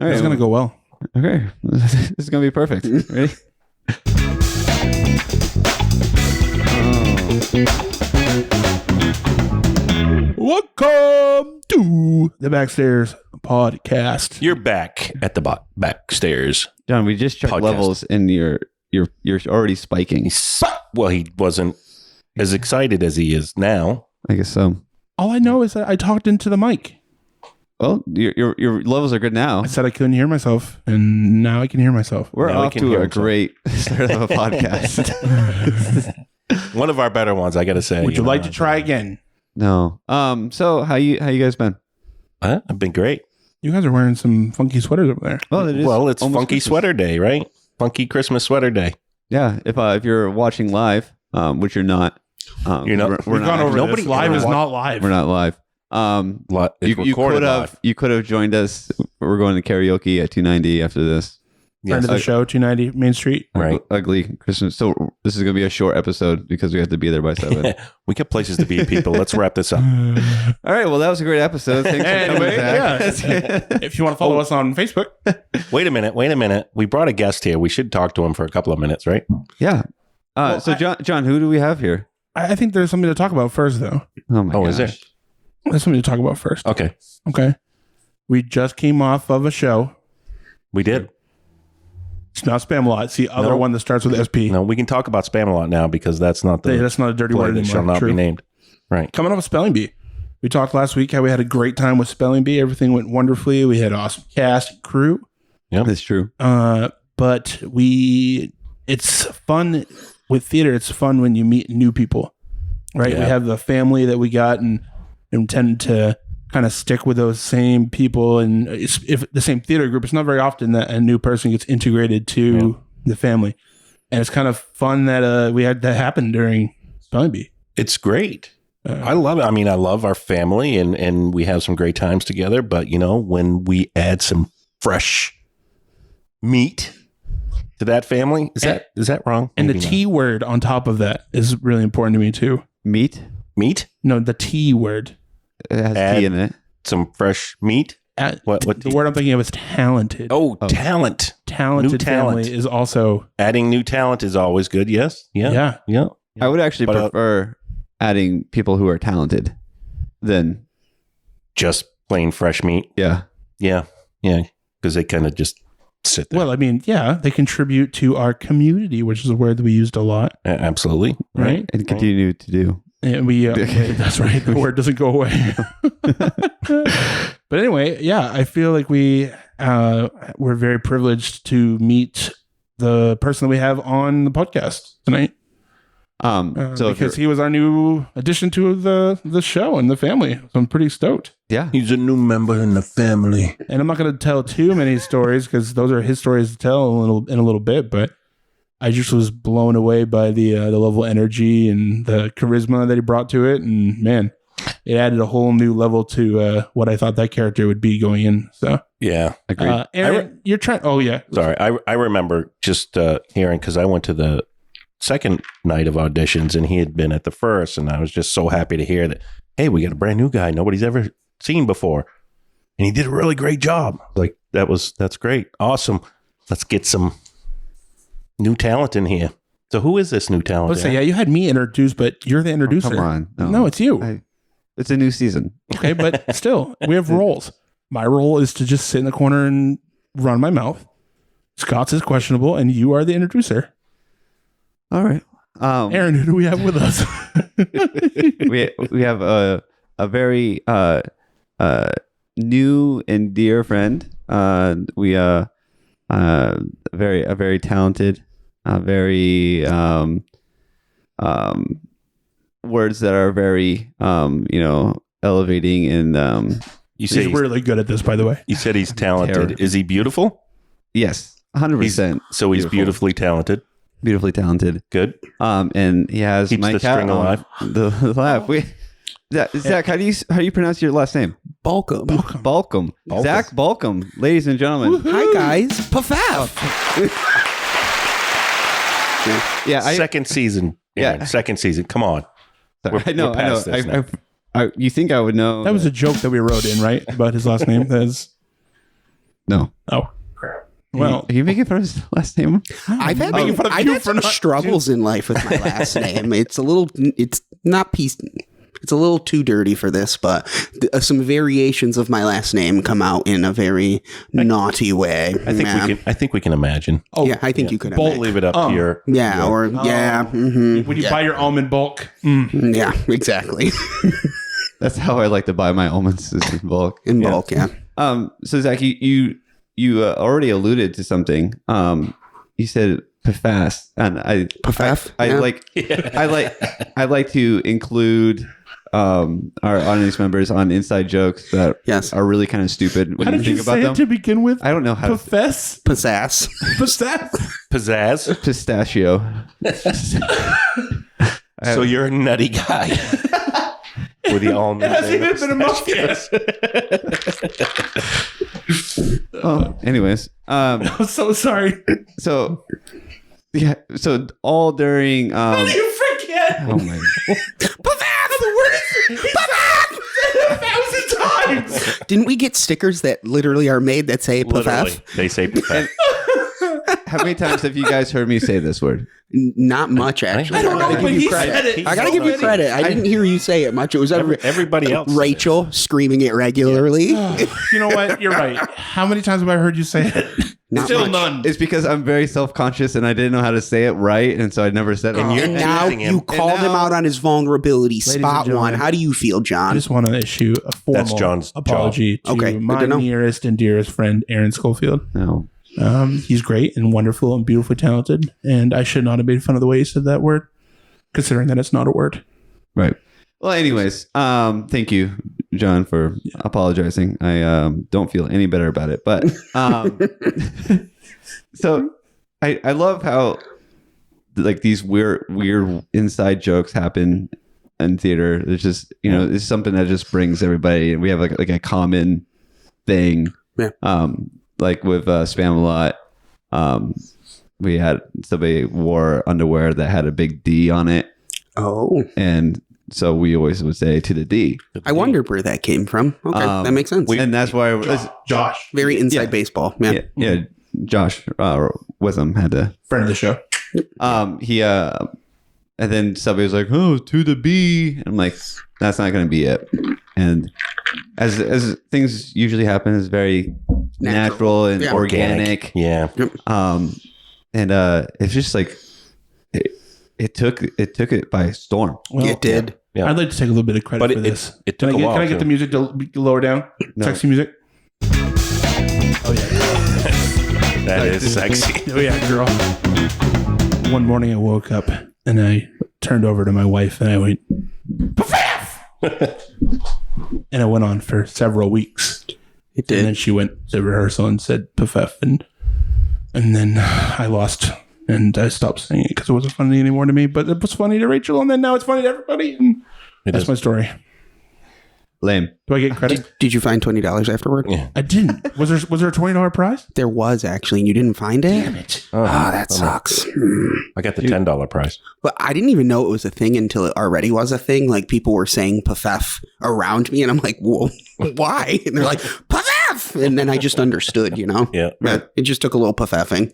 All right, It's gonna go well. Okay, this is gonna be perfect. Ready? Welcome to the Backstairs Podcast. You're back at the backstairs. John, we just checked Podcast. levels, and you're already spiking. Well, he wasn't as excited as he is now. I guess so. All I know is that I talked into the mic. Well, your levels are good now. I said I couldn't hear myself, and now I can hear myself. We're Now we off can to hear a himself. great start of a podcast. One of our better ones, I got to say. Would you like to try again? No. So how you guys been? I've been great. You guys are wearing some funky sweaters over there. Well, it is. Well, it's almost Funky Christmas. Sweater Day, right? Funky Christmas Sweater Day. Yeah. If you're watching live, which you're not, You're not- We've gone over nobody this. Live ever is wa- not live. we're not live. It's You recorded live. could have joined us. We're going to karaoke at 290 after this. Friend Yes. of the show, 290 Main Street. Right. Ugly Christmas. So this is going to be a short episode because we have to be there by 7. We got places to be, people. Let's wrap this up. All right. Well, that was a great episode. Thanks for Anyway, coming, Zach. If you want to follow us on Facebook, Wait a minute. We brought a guest here. We should talk to him for a couple of minutes, right? Yeah. Well, So John, who do we have here? I think there's something to talk about first, though. Oh my Oh, gosh. is there? There's something to talk about first. Okay. Okay. We just came off of a show. We did. It's not Spamalot. It's the other No. one that starts with SP. No, we can talk about spam a lot now because that's not the That's not a dirty play word that shall anymore. not True. be named. Right. Coming up with Spelling Bee. We talked last week how we had a great time with Spelling Bee. Everything went wonderfully. We had an awesome cast and crew. That's true. But it's fun with theater. It's fun when you meet new people, right? Yeah. We have the family that we got and tend to kind of stick with those same people. And if the same theater group, it's not very often that a new person gets integrated to the family. And it's kind of fun that we had that happen during Spelling Bee. It's great. I love it. I mean, I love our family and we have some great times together. But, you know, when we add some fresh meat to that family, is that wrong? And Maybe the not. T word on top of that is really important to me too. Meat. Meat? No, the T word. It has Add- tea in it. Some fresh meat? What The T? word I'm thinking of is talented. Oh, talent. Talented new talent. family is also Adding new talent is always good. Yes. Yeah. yeah. I would actually But, prefer adding people who are talented than Just plain fresh meat. yeah. Yeah. Yeah. Because they kind of just sit there. Well, I mean, yeah, they contribute to our community, which is a word that we used a lot, Absolutely. right? And continue to do. And we that's right, the word doesn't go away. But anyway, yeah, I feel like we're very privileged to meet the person that we have on the podcast tonight. So if Because he was our new addition to the show and the family. So I'm pretty stoked. yeah. He's a new member in the family. And I'm not going to tell too many stories because those are his stories to tell in a little bit. But I just was blown away by the level of energy and the charisma that he brought to it. And man, it added a whole new level to what I thought that character would be going in. So, Yeah. Agreed. Aaron, you're trying. Oh yeah, Sorry. I remember just hearing, because I went to the second night of auditions and he had been at the first, and I was just so happy to hear that, hey, we got a brand new guy nobody's ever seen before. And he did a really great job. Like, that's great. Awesome. Let's get some new talent in here. So who is this new talent? Let's say, yeah, you had me introduced, but you're the introducer. Come on. No, it's you. It's a new season. Okay, but still, we have roles. My role is to just sit in the corner and run my mouth. Scott's is questionable, and you are the introducer. All right. Aaron, who do we have with us? we have a very new and dear friend. We a very talented, very words that are very elevating and You say He's really good at this, by the way. you said he's talented. Terror. Is he beautiful? yes, 100%. So he's Beautiful. beautifully talented. Beautifully talented. Good. And he has Keeps my the cat string on alive. the lap. Zach, how do you pronounce your last name? Balkcom. Balkcom. Zack Balkcom, ladies and gentlemen. Hi guys, Pafaf. Yeah, Second season. Aaron. Yeah. Second season. Come on. I know. past this now. You think I would know? That was a joke that we wrote in, right? About his last name. That's No. Oh, crap. Well, Are you making fun of his last name? I've had making fun of I've you had for some not- struggles in life with my last name. It's a little too dirty for this, but some variations of my last name come out in a very naughty way. I think we can imagine. oh, Yeah, I think you could. We'll leave it up to your. Yeah, or yeah, when you buy your almond bulk. yeah, exactly. That's how I like to buy my almonds is in bulk. In bulk, yeah. So Zach, you already alluded to something. You said PFAS, and I like to include our audience members on inside jokes that Yes. are really kind of stupid when How you did think you about say them. it to begin with? I don't know how to Profess? Pizzass. Pizzazz. pistachio. So you're a nutty guy. With the almonds. Has he been a month yet? Anyways, I'm so sorry. so yeah, so all during You forget. oh my The word is 1,000 times. Didn't we get stickers that literally are made that say Literally, Pafaf? they say Pafaf. how many times have you guys heard me say this word? Not much, actually. I gotta But give he you credit. said it. I gotta give you credit. I didn't hear you say it much. It was Everybody else. said it. Rachel screaming it regularly. You know what? You're right. How many times have I heard you say it? Not Still much. none. It's because I'm very self-conscious and I didn't know how to say it right, and so I never said it. And you're And now using him. you called And him now- out on his vulnerability. and Spot gentlemen, one. How do you feel, I John? just want to issue a formal That's John's apology to Okay, good my to know. nearest and dearest friend, Aaron Schofield. No. He's great and wonderful and beautifully talented, and I should not have made fun of the way he said that word, considering that it's not a word. Right. Well, anyways, thank you, John, for apologizing. I don't feel any better about it, but so I love how like these weird inside jokes happen in theater. It's just it's something that just brings everybody, and we have like a common thing. Yeah. Like with Spam-A-Lot, we had somebody wore underwear that had a big D on it, Oh, and so we always would say to the D. I wondered where that came from. Okay, that makes sense. And that's why Josh, Very inside Yeah. baseball. Yeah. yeah, Josh Witham had to. friend of the show. He and then somebody was like, "Oh, to the B." And I'm like, "That's not going to be it." And as things usually happen, it's very natural and Yeah. organic. Yeah. And it's just like it took it by storm. Well, It did. Yeah. I'd like to take a little bit of credit But for it this. took Can a while. I get the too. music to lower down? No. Sexy music. Oh yeah. That is sexy. Oh yeah, girl. One morning I woke up and I turned over to my wife and I went, "Pafaf!" And it went on for several weeks. It And then did. she went to rehearsal and said "Pafaf," and then I lost and I stopped saying it because it wasn't funny anymore to me. But it was funny to Rachel, and then now it's funny to everybody. And It that's is. my story. Lame. Do I get credit? Did you find $20 afterward? Yeah. I didn't. Was there a $20 prize? There was actually, and you didn't find it? Damn it! Oh, That sucks. I got the $10 prize. But I didn't even know it was a thing until it already was a thing. Like people were saying Pafef around me, and I'm like, whoa, why? And they're like, Pafef! And then I just understood, Yeah. But it just took a little Pafeffing.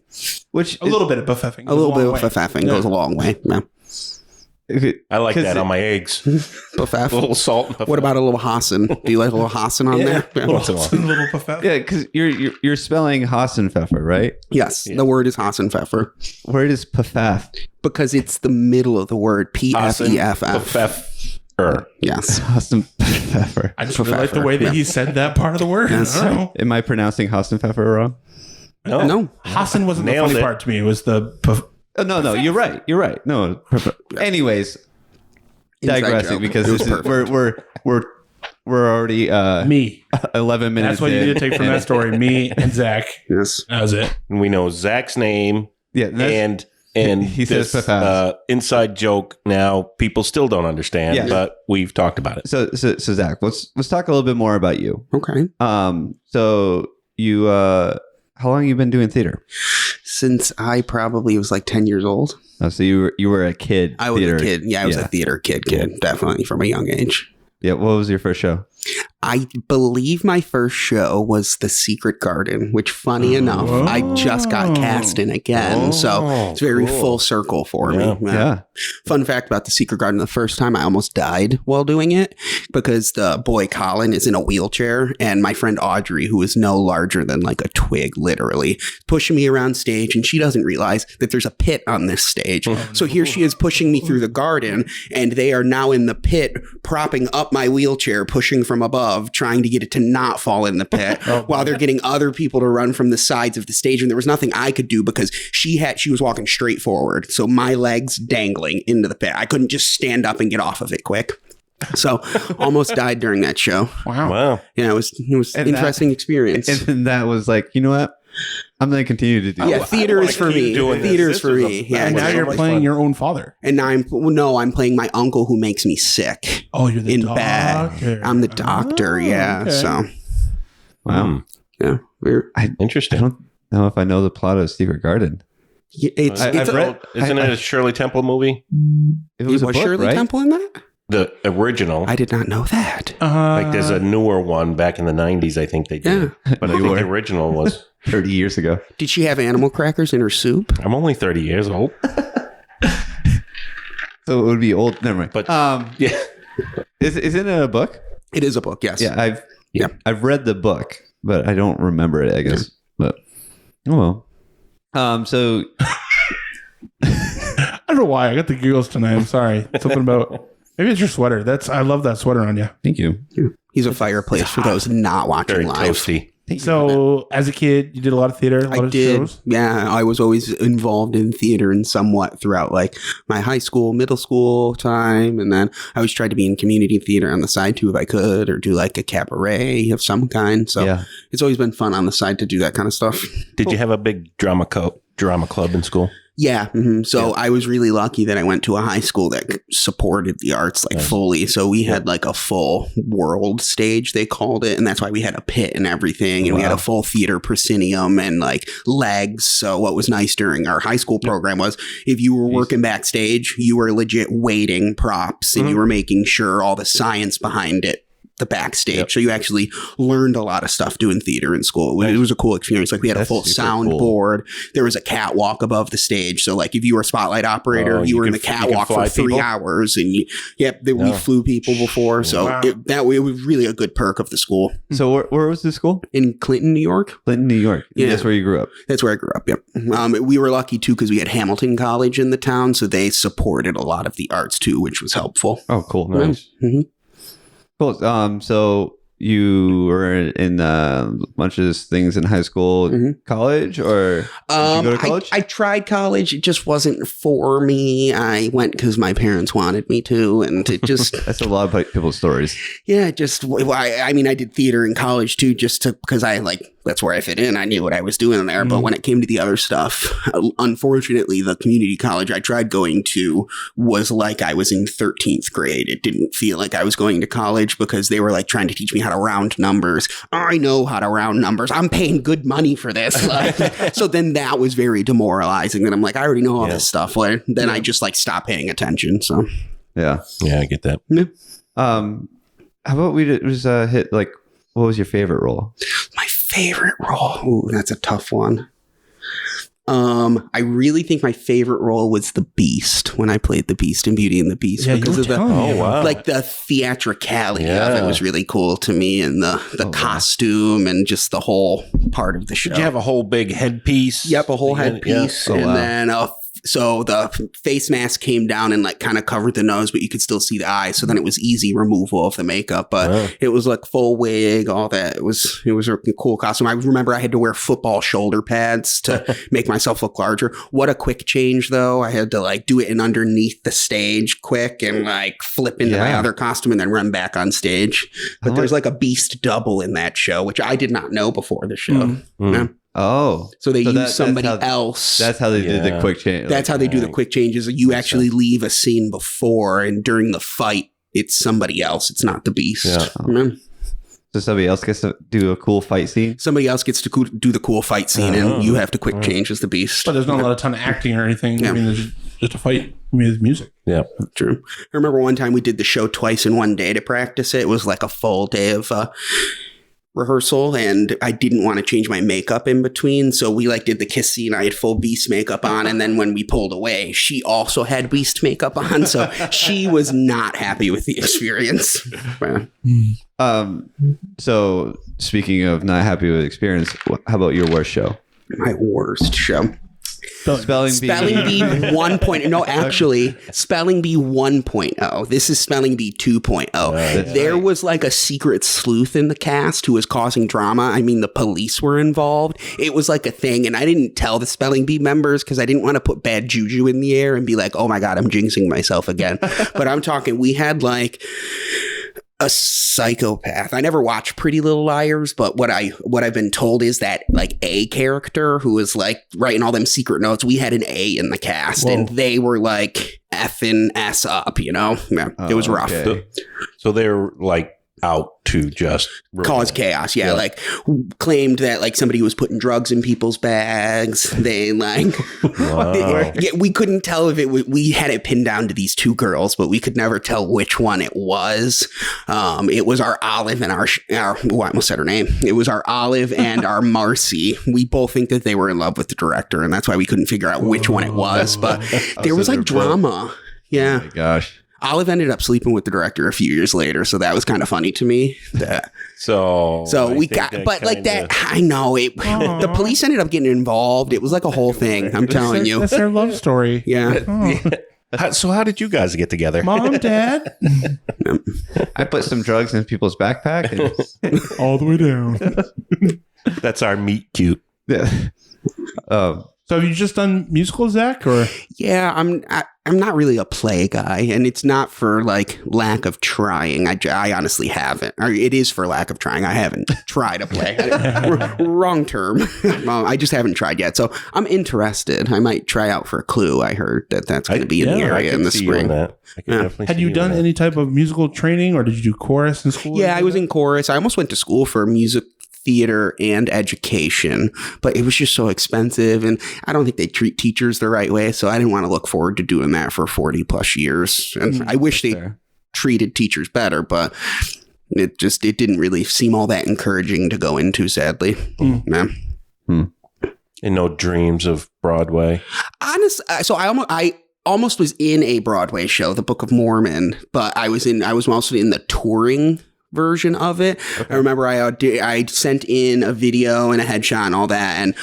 Which A little bit of buffeffing. A little bit of Pafeffing goes a long way. Yeah. I like 'Cause that on my eggs. Pafef. A little salt. What about a little Hassan? Do you like a little Hassan on there? Yeah. Once in a while. A little buffet. yeah, because you're spelling Hassenpfeffer, right? Yes, the word is Hassenpfeffer Where does Pafaf? because it's the middle of the word P-F-E-F-F. Pfeffer. Yes. Hassenpfeffer. I just really like the way that he said that part of the word. Yes. I don't know. Am I pronouncing Hassenpfeffer wrong? No. Hassan wasn't the Nailed funny it. part to me. It was the Oh, no, you're right. You're right. No. Anyways, Inside digressing joke. because It was this is, perfect. we're already me. 11 minutes. That's what you in. need to take from that story. Me and Zach. Yes. That was it. And we know Zach's name Yeah, that's- and He says this Pafaf. inside joke now people still don't understand, Yeah. but we've talked about it. so Zach, let's talk a little bit more about you. Okay. So you how long have you been doing theater? Since I probably was like 10 years old. Oh, so you were a kid. I was theater. a kid. Yeah, I was a theater kid, definitely from a young age. Yeah. What was your first show? I believe my first show was The Secret Garden, which, funny enough, I just got cast in again. So it's very full circle for me. Yeah. Fun fact about The Secret Garden, the first time I almost died while doing it because the boy Colin is in a wheelchair and my friend Audrey, who is no larger than like a twig, literally, pushing me around stage, and she doesn't realize that there's a pit on this stage. So here she is pushing me through the garden, and they are now in the pit propping up my wheelchair, pushing from above, trying to get it to not fall in the pit while they're getting other people to run from the sides of the stage. And there was nothing I could do because she was walking straight forward. So my legs dangling into the pit. I couldn't just stand up and get off of it quick. So almost died during that show. Wow. Yeah, it was an interesting experience. And then that was like, you know what? I'm going to continue to do Yeah, that. theater is for me. Theater is for me. Yeah, And now you're playing your own father. And now I'm playing my uncle who makes me sick. Oh, you're the in doctor. bed. I'm the doctor. Yeah. okay. So Wow. yeah, Interesting. I don't know if I know the plot of Secret Garden. it's I've read- Isn't it a Shirley Temple movie? It was a book, Shirley right? Temple in that? The original. I did not know that. Like there's a newer one back in the 90s, I think they did. But I think the original was 30 years ago. Did she have animal crackers in her soup? I'm only 30 years old. So it would be old. Never mind. But yeah. Isn't it a book? It is a book, yes. Yeah, I've read the book, but I don't remember it, I guess. But oh well. So I don't know why. I got the giggles tonight. I'm sorry. Something about maybe it's your sweater. I love that sweater on you. thank you. He's a fireplace for those not watching very live. toasty. So as a kid, you did a lot of theater, a lot I of did. shows. Yeah, I was always involved in theater and somewhat throughout like my high school, middle school time. And then I always tried to be in community theater on the side too if I could, or do like a cabaret of some kind. So Yeah. it's always been fun on the side to do that kind of stuff. Did you have a big drama club in school? Yeah. So I was really lucky that I went to a high school that supported the arts like fully. So we had like a full world stage, they called it. And that's why we had a pit and everything. And we had a full theater proscenium and like legs. So what was nice during our high school program was if you were working backstage, you were legit weighting props and you were making sure all the science behind it. The backstage. So you actually learned a lot of stuff doing theater in school. It was a cool experience. Like we had a full soundboard. There was a catwalk above the stage. So like if you were a spotlight operator, you were in the catwalk for 3 hours and we flew people before. So it was really a good perk of the school. So where was the school? In Clinton, New York. Clinton, New York. Yeah. That's where you grew up. That's where I grew up. Yep. We were lucky too because we had Hamilton College in the town. So they supported a lot of the arts too, which was helpful. Oh, cool. Nice. Mm-hmm. Cool. So you were in a bunch of things in high school, college, or did you go to college? I tried college. It just wasn't for me. I went because my parents wanted me to, and it just That's a lot of people's stories. I did theater in college too, because that's where I fit in. I knew what I was doing there. But when it came to the other stuff, unfortunately, the community college I tried going to was like I was in 13th grade. It didn't feel like I was going to college because they were like trying to teach me how to round numbers. I know how to round numbers. I'm paying good money for this. So then that was very demoralizing. And I'm like, I already know all this stuff. Then I just like stopped paying attention. So Yeah. Yeah, I get that. How about we just hit like, what was your favorite role? My favorite role. Ooh, that's a tough one. I really think my favorite role was the Beast when I played the Beast in Beauty and the Beast because of like the theatricality of it was really cool to me, and the costume and just the whole part of the show. Did you have a whole big headpiece? Yep, a whole headpiece, then so the face mask came down and like kind of covered the nose, but you could still see the eyes. So then it was easy removal of the makeup, but it was like full wig, all that. It was a cool costume. I remember I had to wear football shoulder pads to make myself look larger. What a quick change though. I had to like do it in underneath the stage quick and like flip into my other costume and then run back on stage. But there's like a Beast double in that show, which I did not know before the show. Yeah. Oh, so they use somebody else. That's how they did the quick change. That's how they do the quick changes. You actually leave a scene before, and during the fight, it's somebody else. It's not the Beast. Yeah. So somebody else gets to do a cool fight scene? Somebody else gets to do the cool fight scene, and you have to quick change as the beast. But there's not a lot of ton of acting or anything. Yeah. I mean, there's just a fight. I mean, there's music. Yeah. True. I remember one time we did the show twice in one day to practice it. It was like a full day of rehearsal, and I didn't want to change my makeup in between, so we like did the kiss scene. I had full Beast makeup on, and then when we pulled away, she also had Beast makeup on, so she was not happy with the experience. So speaking of not happy with experience, how about your worst show? My worst show. Spelling Bee 1.0. No, actually, Spelling Bee 1.0. This is Spelling Bee 2.0. There was like a secret sleuth in the cast who was causing drama. I mean, the police were involved. It was like a thing, and I didn't tell the Spelling Bee members because I didn't want to put bad juju in the air and be like, oh my God, I'm jinxing myself again. But I'm talking, we had like a psychopath. I never watched Pretty Little Liars, but what I've been told is that like A character who was like writing all them secret notes, we had an A in the cast. Whoa. And they were like effing S up, you know? Yeah, it was rough. Okay. So they're like out to just cause chaos. Yeah, like claimed that like somebody was putting drugs in people's bags. They like, we couldn't tell if it was, we had it pinned down to these two girls, but we could never tell which one it was. It was our Olive and our I almost said her name. It was our Olive and our Marcy. We both think that they were in love with the director, and that's why we couldn't figure out which one it was. But there was like drama. Yeah. Oh my gosh. Olive ended up sleeping with the director a few years later, so that was kind of funny to me. So we got, but like that, I know it. The police ended up getting involved. It was like a whole thing. I'm telling you, that's their love story. Yeah. So how did you guys get together? Mom, Dad. I put some drugs in people's backpack and all the way down. That's our meet cute. Yeah. So have you just done musicals, Zach? Or yeah, I'm not really a play guy, and it's not for like lack of trying. I honestly haven't. Or it is for lack of trying. I haven't tried a play. Wrong term. I just haven't tried yet. So I'm interested. I might try out for a Clue. I heard that's going to be in the area in the spring. Had you done any type of musical training, or did you do chorus in school? Yeah, I was in chorus. I almost went to school for music theater and education, but it was just so expensive, and I don't think they treat teachers the right way, so I didn't want to look forward to doing that for 40 plus years. And I wish they treated teachers better, but it didn't really seem all that encouraging to go into, sadly. Yeah. And no dreams of Broadway? Honestly, so I almost was in a Broadway show, The Book of Mormon, but I was mostly in the touring version of it. Okay. I remember I sent in a video and a headshot and all that, and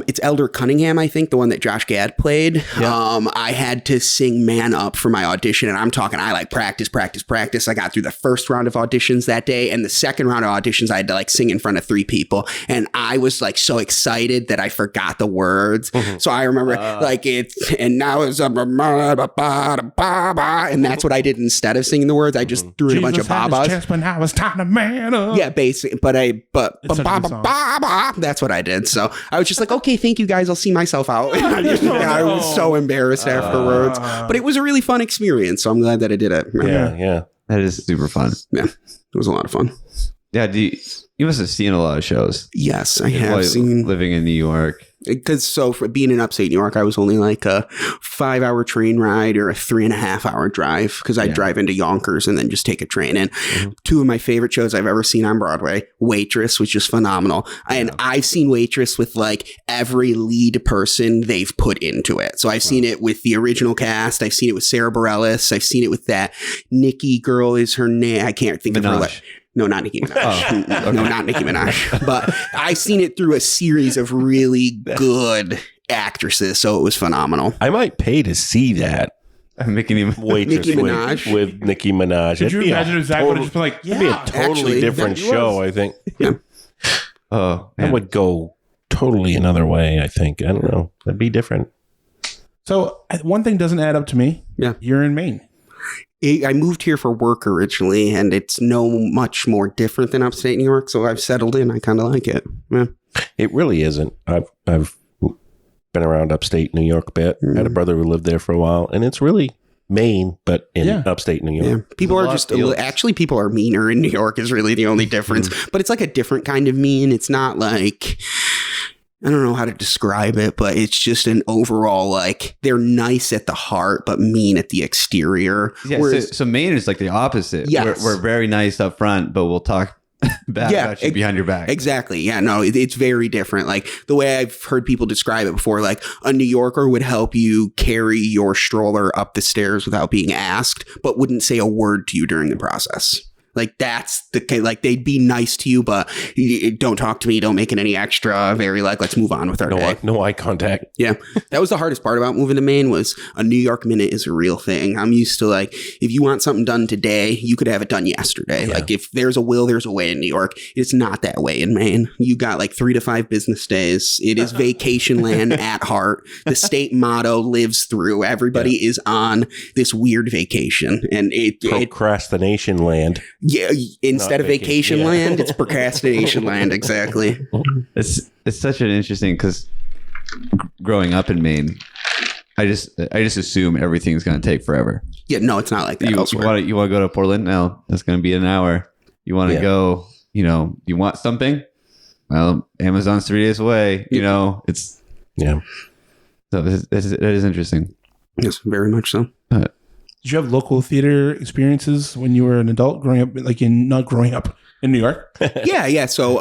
it's Elder Cunningham, I think, the one that Josh Gad played. Yeah. I had to sing Man Up for my audition, and I'm talking, I like practice. I got through the first round of auditions that day, and the second round of auditions I had to like sing in front of 3 people, and I was like so excited that I forgot the words. So I remember like it's, and now it's and that's what I did instead of singing the words. I just threw in a bunch of babas. But now it's time to man up. Yeah, basically, but that's what I did. So I was just like, okay, thank you guys. I'll see myself out. I was so embarrassed afterwards, but it was a really fun experience. So I'm glad that I did it. Yeah. That is super fun. Yeah, it was a lot of fun. Yeah, you must have seen a lot of shows. Yes, I have seen. Living in New York. Because for being in upstate New York, I was only like a 5-hour train ride or a 3.5-hour drive, because I'd drive into Yonkers and then just take a train in. 2 of my favorite shows I've ever seen on Broadway, Waitress, which is phenomenal. And I've seen Waitress with like every lead person they've put into it. So I've seen it with the original cast. I've seen it with Sarah Bareilles. I've seen it with that Nikki girl is her name. I can't think of her. No, not Nicki Minaj. No, not Nicki Minaj. But I've seen it through a series of really good actresses, so it was phenomenal. I might pay to see that. Waitress Nicki Minaj. with Nicki Minaj. Could you imagine if Zach would have just been like, it'd be a totally different show, I think. Yeah. I would go totally another way, I think. I don't know. That'd be different. So one thing doesn't add up to me. Yeah. You're in Maine. I moved here for work originally, and it's no much more different than upstate New York, so I've settled in. I kind of like it. Yeah. It really isn't. I've been around upstate New York a bit. I had a brother who lived there for a while, and it's really Maine, but in upstate New York. Yeah. People are just people are meaner in New York is really the only difference. But it's like a different kind of mean. It's not like, I don't know how to describe it, but it's just an overall, like, they're nice at the heart, but mean at the exterior. Yeah, whereas, so Maine is like the opposite. Yes. We're very nice up front, but we'll talk bad about you behind your back. Exactly. Yeah, no, it's very different. Like the way I've heard people describe it before, like a New Yorker would help you carry your stroller up the stairs without being asked, but wouldn't say a word to you during the process. Like that's like they'd be nice to you, but don't talk to me. Don't make it any extra. Very like, let's move on with our day. No eye contact. Yeah. That was the hardest part about moving to Maine was a New York minute is a real thing. I'm used to like, if you want something done today, you could have it done yesterday. Yeah. Like if there's a will, there's a way in New York. It's not that way in Maine. You got like 3 to 5 business days. It is vacation land at heart. The state motto lives through. Everybody is on this weird vacation and procrastination land. Yeah, instead of vacation land, it's procrastination land. Exactly. It's such an interesting because growing up in Maine, I just assume everything's going to take forever. Yeah, no, it's not like that. You want to go to Portland? No, that's going to be an hour. You want to go? You want something? Well, Amazon's 3 days away. So it is interesting. Yes, very much so. Did you have local theater experiences when you were an adult growing up, not growing up in New York? Yeah. So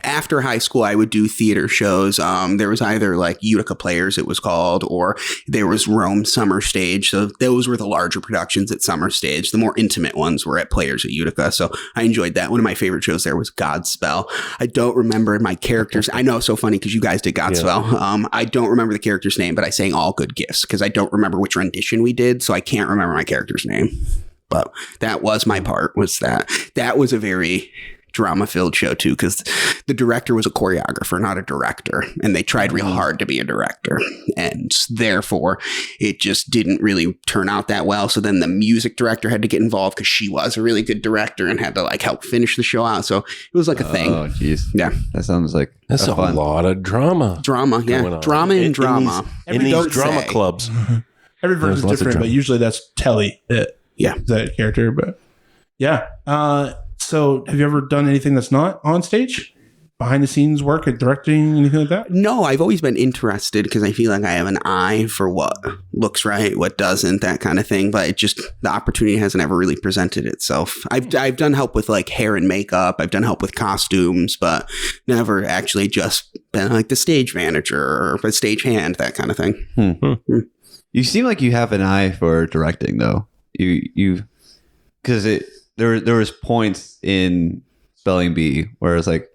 after high school, I would do theater shows. There was either like Utica Players, it was called, or there was Rome Summer Stage. So those were the larger productions at Summer Stage. The more intimate ones were at Players at Utica. So I enjoyed that. One of my favorite shows there was Godspell. I don't remember my characters. I know it's so funny because you guys did Godspell. Yeah. I don't remember the character's name, but I sang All Good Gifts because I don't remember which rendition we did. So I can't remember my character's name. But that was my part, was that. That was a very drama-filled show, too, because the director was a choreographer, not a director. And they tried real hard to be a director. And therefore, it just didn't really turn out that well. So then the music director had to get involved because she was a really good director and had to like help finish the show out. So it was like a thing. Oh, jeez. Yeah. That sounds like that's a lot of drama. Drama, yeah. Drama and drama. In these drama clubs. Every version is different, but usually that's Telly. That character, but so have you ever done anything that's not on stage, behind the scenes work at directing, anything like that? No, I've always been interested because I feel like I have an eye for what looks right, what doesn't, that kind of thing, but it just, the opportunity hasn't ever really presented itself. I've done help with like hair and makeup, I've done help with costumes, but never actually just been like the stage manager or a stage hand, that kind of thing. You seem like you have an eye for directing, though. You because there was points in Spelling Bee where it's like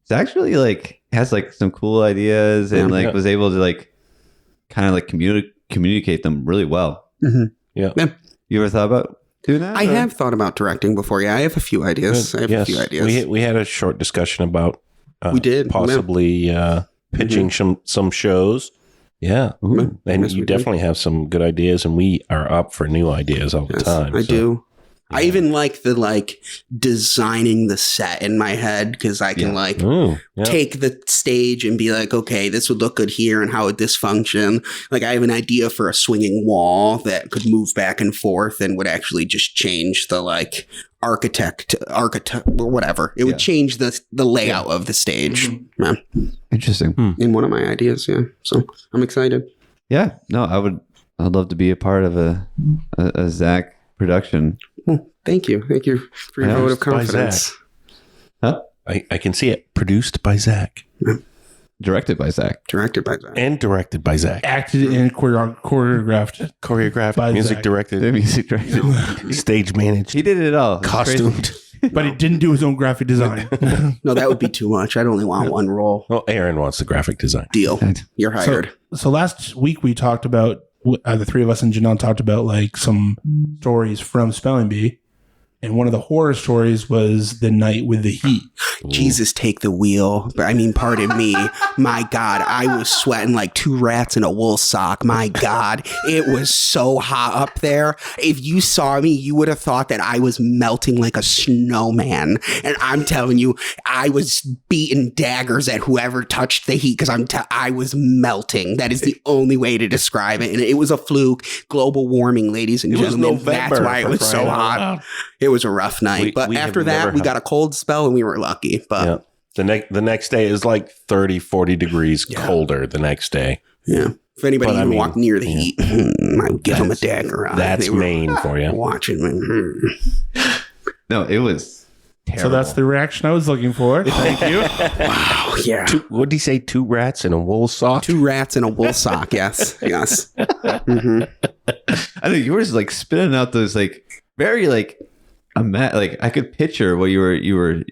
it's actually like has like some cool ideas and was able to like kind of like communicate them really well. Mm-hmm. Yeah. You ever thought about doing that? I have thought about directing before. Yeah, I have a few ideas. A few ideas. We had a short discussion about we did possibly pitching some shows. Yeah. And you definitely have some good ideas, and we are up for new ideas all the time. I do. Yeah. I even like the designing the set in my head because I can take the stage and be like, okay, this would look good here, and how would this function? Like I have an idea for a swinging wall that could move back and forth and would actually just change the architect or whatever. It would change the layout of the stage. Mm-hmm. Yeah. Interesting. In one of my ideas, yeah. So I'm excited. Yeah. No, I'd love to be a part of a Zack production. Well, thank you for your vote of confidence. Huh? I can see it. Produced by Zack. Yeah. Directed by Zack. And directed by Zack. Acted and choreographed by music Zack. directed. Stage managed. He did it all. Costumed. But he didn't do his own graphic design. No, that would be too much. I'd only want one role. Well, Aaron wants the graphic design. Deal. You're hired. So last week we talked about, the three of us and Janelle talked about some stories from Spelling Bee. And one of the horror stories was the night with the heat. Jesus, take the wheel. I mean, pardon me. My God, I was sweating like two rats in a wool sock. My God, it was so hot up there. If you saw me, you would have thought that I was melting like a snowman. And I'm telling you, I was beating daggers at whoever touched the heat because I was melting. That is the only way to describe it. And it was a fluke. Global warming, ladies and gentlemen. That's why it was so hot. It was a rough night. But after that, we got a cold spell and we were lucky. But the next day is like 30, 40 degrees colder the next day. Yeah. If anybody even walked near the heat, I would give them a dagger. That's Maine for you. Watching me. No, it was terrible. So that's the reaction I was looking for. Thank you. Wow. Yeah. What did he say? 2 rats in a wool sock? 2 rats in a wool sock. Yes. Yes. Mm-hmm. I think yours is like spitting out those like very like like I could picture what you were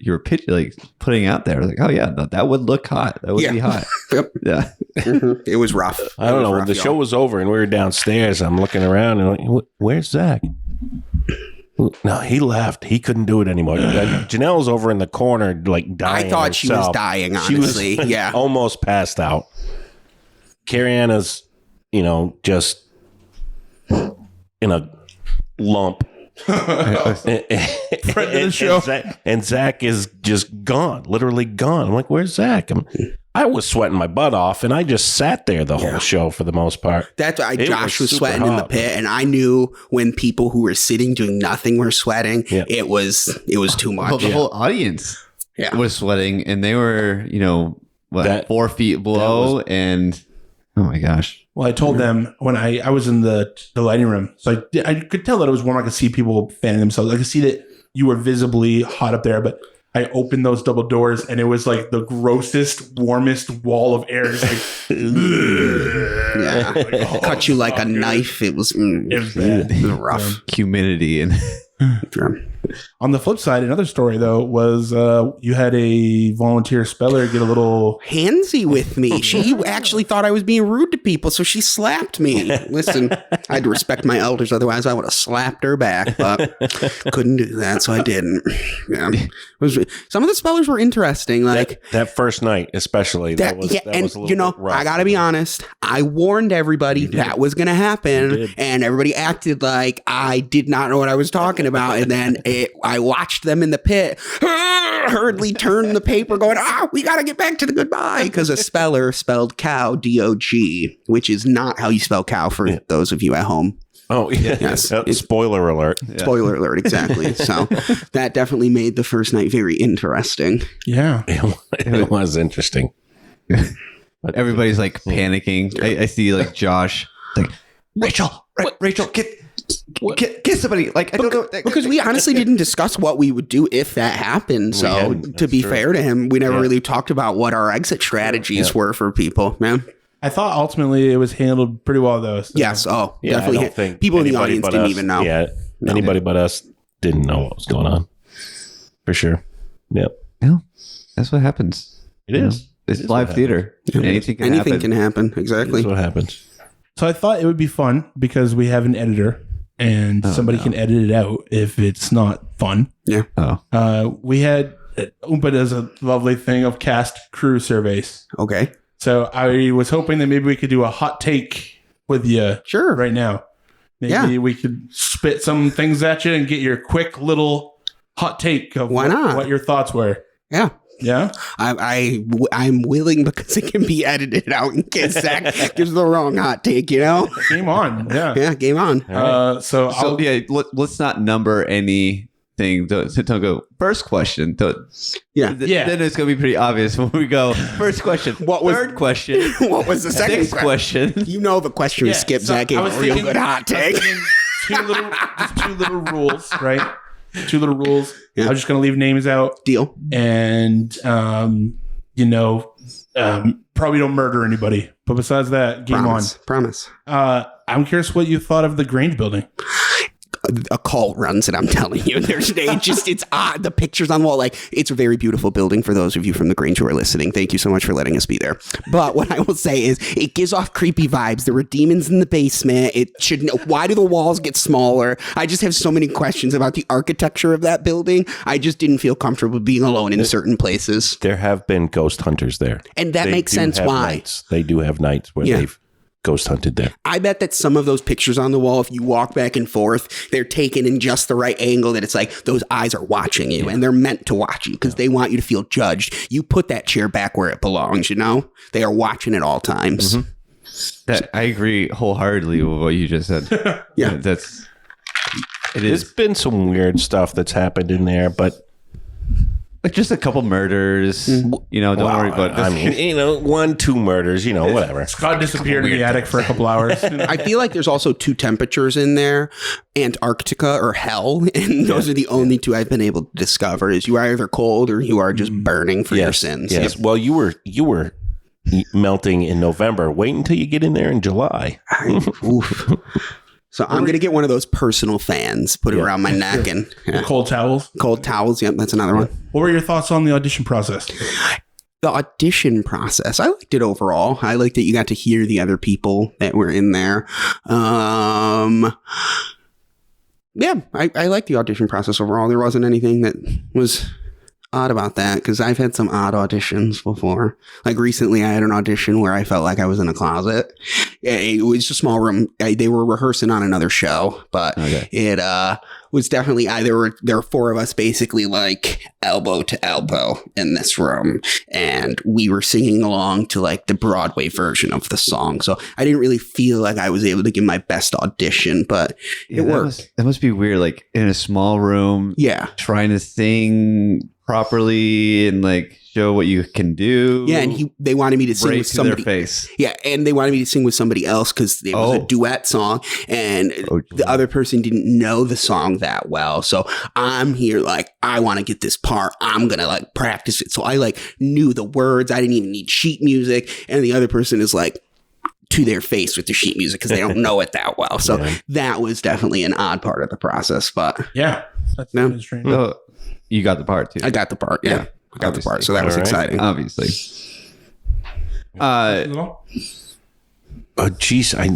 like putting out there. Like, oh yeah, that would look hot. That would be hot. Yep. Yeah. Mm-hmm. It was rough. I don't know. When the show was over and we were downstairs, I'm looking around and like, where's Zach? No, he left. He couldn't do it anymore. Janelle's over in the corner, like dying. I thought she was dying, honestly. She was yeah. almost passed out. Carrie Anna's, just in a lump. Friend of the show. And Zach is just gone, literally gone. I'm like, where's Zach? I was sweating my butt off, and I just sat there the whole show for the most part. That's why Josh was sweating in the pit, and I knew when people who were sitting doing nothing were sweating, it was too much. Well, the whole audience was sweating, and they were, 4 feet below, and oh my gosh. Well, I told them when I was in the lighting room, so I could tell that it was warm. I could see people fanning themselves. I could see that you were visibly hot up there, but I opened those double doors and it was like the grossest, warmest wall of air. Just like, cut you like a knife. It was bad. It was rough. Humidity and On the flip side, another story though was you had a volunteer speller get a little handsy with me. She actually thought I was being rude to people, so she slapped me. Listen, I had to respect my elders, otherwise I would have slapped her back, but couldn't do that, so I didn't. Yeah, some of the spellers were interesting, like that first night, especially. That was a little bit rough. I gotta be honest. I warned everybody that was gonna happen, and everybody acted like I did not know what I was talking about, and then I watched them in the pit hurriedly turn the paper going, we got to get back to the goodbye, because a speller spelled cow, D-O-G, which is not how you spell cow for those of you at home. Oh, yeah. Yes. Spoiler alert. Yeah. Spoiler alert, exactly. So that definitely made the first night very interesting. Yeah. It was interesting. But everybody's like panicking. I see like Josh, like, Rachel, get somebody. Like, I don't know. Because we honestly didn't discuss what we would do if that happened. So to be fair to him, we never really talked about what our exit strategies were for people, man. I thought ultimately it was handled pretty well though. So. Yes. Oh, definitely. I don't think people in the audience didn't even know. Yeah. Anybody but us didn't know what was going on. For sure. Yep. Well, that's what happens. It is. It's live theater. Anything can happen. Exactly. That's what happens. So I thought it would be fun because we have an editor and somebody can edit it out if it's not fun. Yeah. We had Oompa does a lovely thing of cast crew surveys. Okay. So I was hoping that maybe we could do a hot take with you right now. Maybe we could spit some things at you and get your quick little hot take of what your thoughts were. Yeah. Yeah, I'm willing because it can be edited out in case Zach gives the wrong hot take. Game on. Yeah, game on. Right. Let's not number anything. Don't go first question. Then it's gonna be pretty obvious when we go first question. Third question? What was the second question? You know the question we skipped. Zach gave a real good hot take. Two little rules, right? 2 little rules. Yeah. I'm just going to leave names out. Deal. And, probably don't murder anybody. But besides that, game on. Promise. I'm curious what you thought of the Grange building. a cult runs it. I'm telling you, it's odd. The pictures on the wall, like it's a very beautiful building. For those of you from the Grange who are listening, thank you so much for letting us be there. But what I will say is, it gives off creepy vibes. There were demons in the basement. Why do the walls get smaller? I just have so many questions about the architecture of that building. I just didn't feel comfortable being alone in certain places. There have been ghost hunters there, and that makes sense. Why nights. They do have nights where they've ghost hunted there. I bet that some of those pictures on the wall, if you walk back and forth, they're taken in just the right angle, that it's like those eyes are watching you, and they're meant to watch you because they want you to feel judged. You put that chair back where it belongs, they are watching at all times. That I agree wholeheartedly with what you just said. Yeah. There's been some weird stuff that's happened in there, but like just a couple murders, don't worry about this. I mean, 1-2 murders, whatever. Scott disappeared in the attic for a couple hours. I feel like there's also 2 temperatures in there, Antarctica or hell, and those are the only 2 I've been able to discover. Is you are either cold or you are just burning for your sins. Yes. Well, you were melting in November. Wait until you get in there in July. Oof. So I'm going to get one of those personal fans, put it around my neck, and Cold towels. Cold towels. Yep, that's another one. What were your thoughts on the audition process? The audition process, I liked it overall. I liked that you got to hear the other people that were in there. Yeah, I liked the audition process overall. There wasn't anything that was odd about that, because I've had some odd auditions before. Like recently I had an audition where I felt like I was in a closet. It was a small room. They were rehearsing on another show, but it was definitely there were 4 of us basically like elbow to elbow in this room, and we were singing along to like the Broadway version of the song. So I didn't really feel like I was able to give my best audition, but it worked. That must be weird, like in a small room, trying to sing properly and like show what you can do. Yeah, and they wanted me to sing with somebody. Their face. Yeah, and they wanted me to sing with somebody else because it was a duet song, and the other person didn't know the song that well. So I'm here like, I want to get this part. I'm gonna like practice it. So I like knew the words. I didn't even need sheet music, and the other person is like to their face with the sheet music because they don't know it that well. So that was definitely an odd part of the process. But that's strange. Well, you got the part too. I got the part. Yeah. I got the part. So that was exciting. Obviously. Geez, I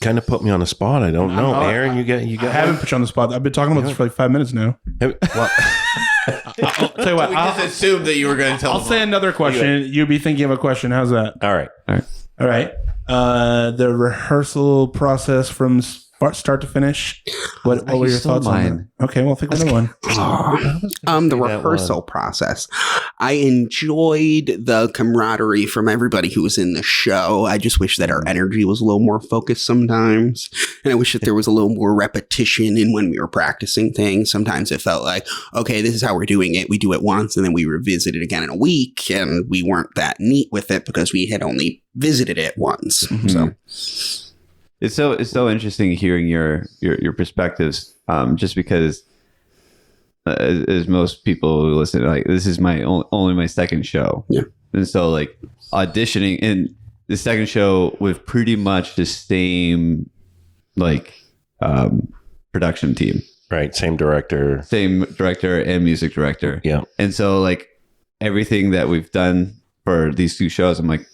kind of put me on the spot. I don't know. Aaron, you got. I haven't put you on the spot. I've been talking about this for like 5 minutes now. Well, I'll tell you what. We just assumed that you were going to tell. I'll say another question. You'll be thinking of a question. How's that? All right. The rehearsal process from start to finish. What were your thoughts on that? Okay, well, think of another one. The rehearsal process. I enjoyed the camaraderie from everybody who was in the show. I just wish that our energy was a little more focused sometimes. And I wish that there was a little more repetition in when we were practicing things. Sometimes it felt like, okay, this is how we're doing it. We do it once and then we revisit it again in a week. And we weren't that neat with it because we had only visited it once. So it's so interesting hearing your perspectives, just because as most people who listen, like this is my only my second show, and so like auditioning in the second show with pretty much the same like production team, right? Same director and music director, and so like everything that we've done for these 2 shows, I'm like,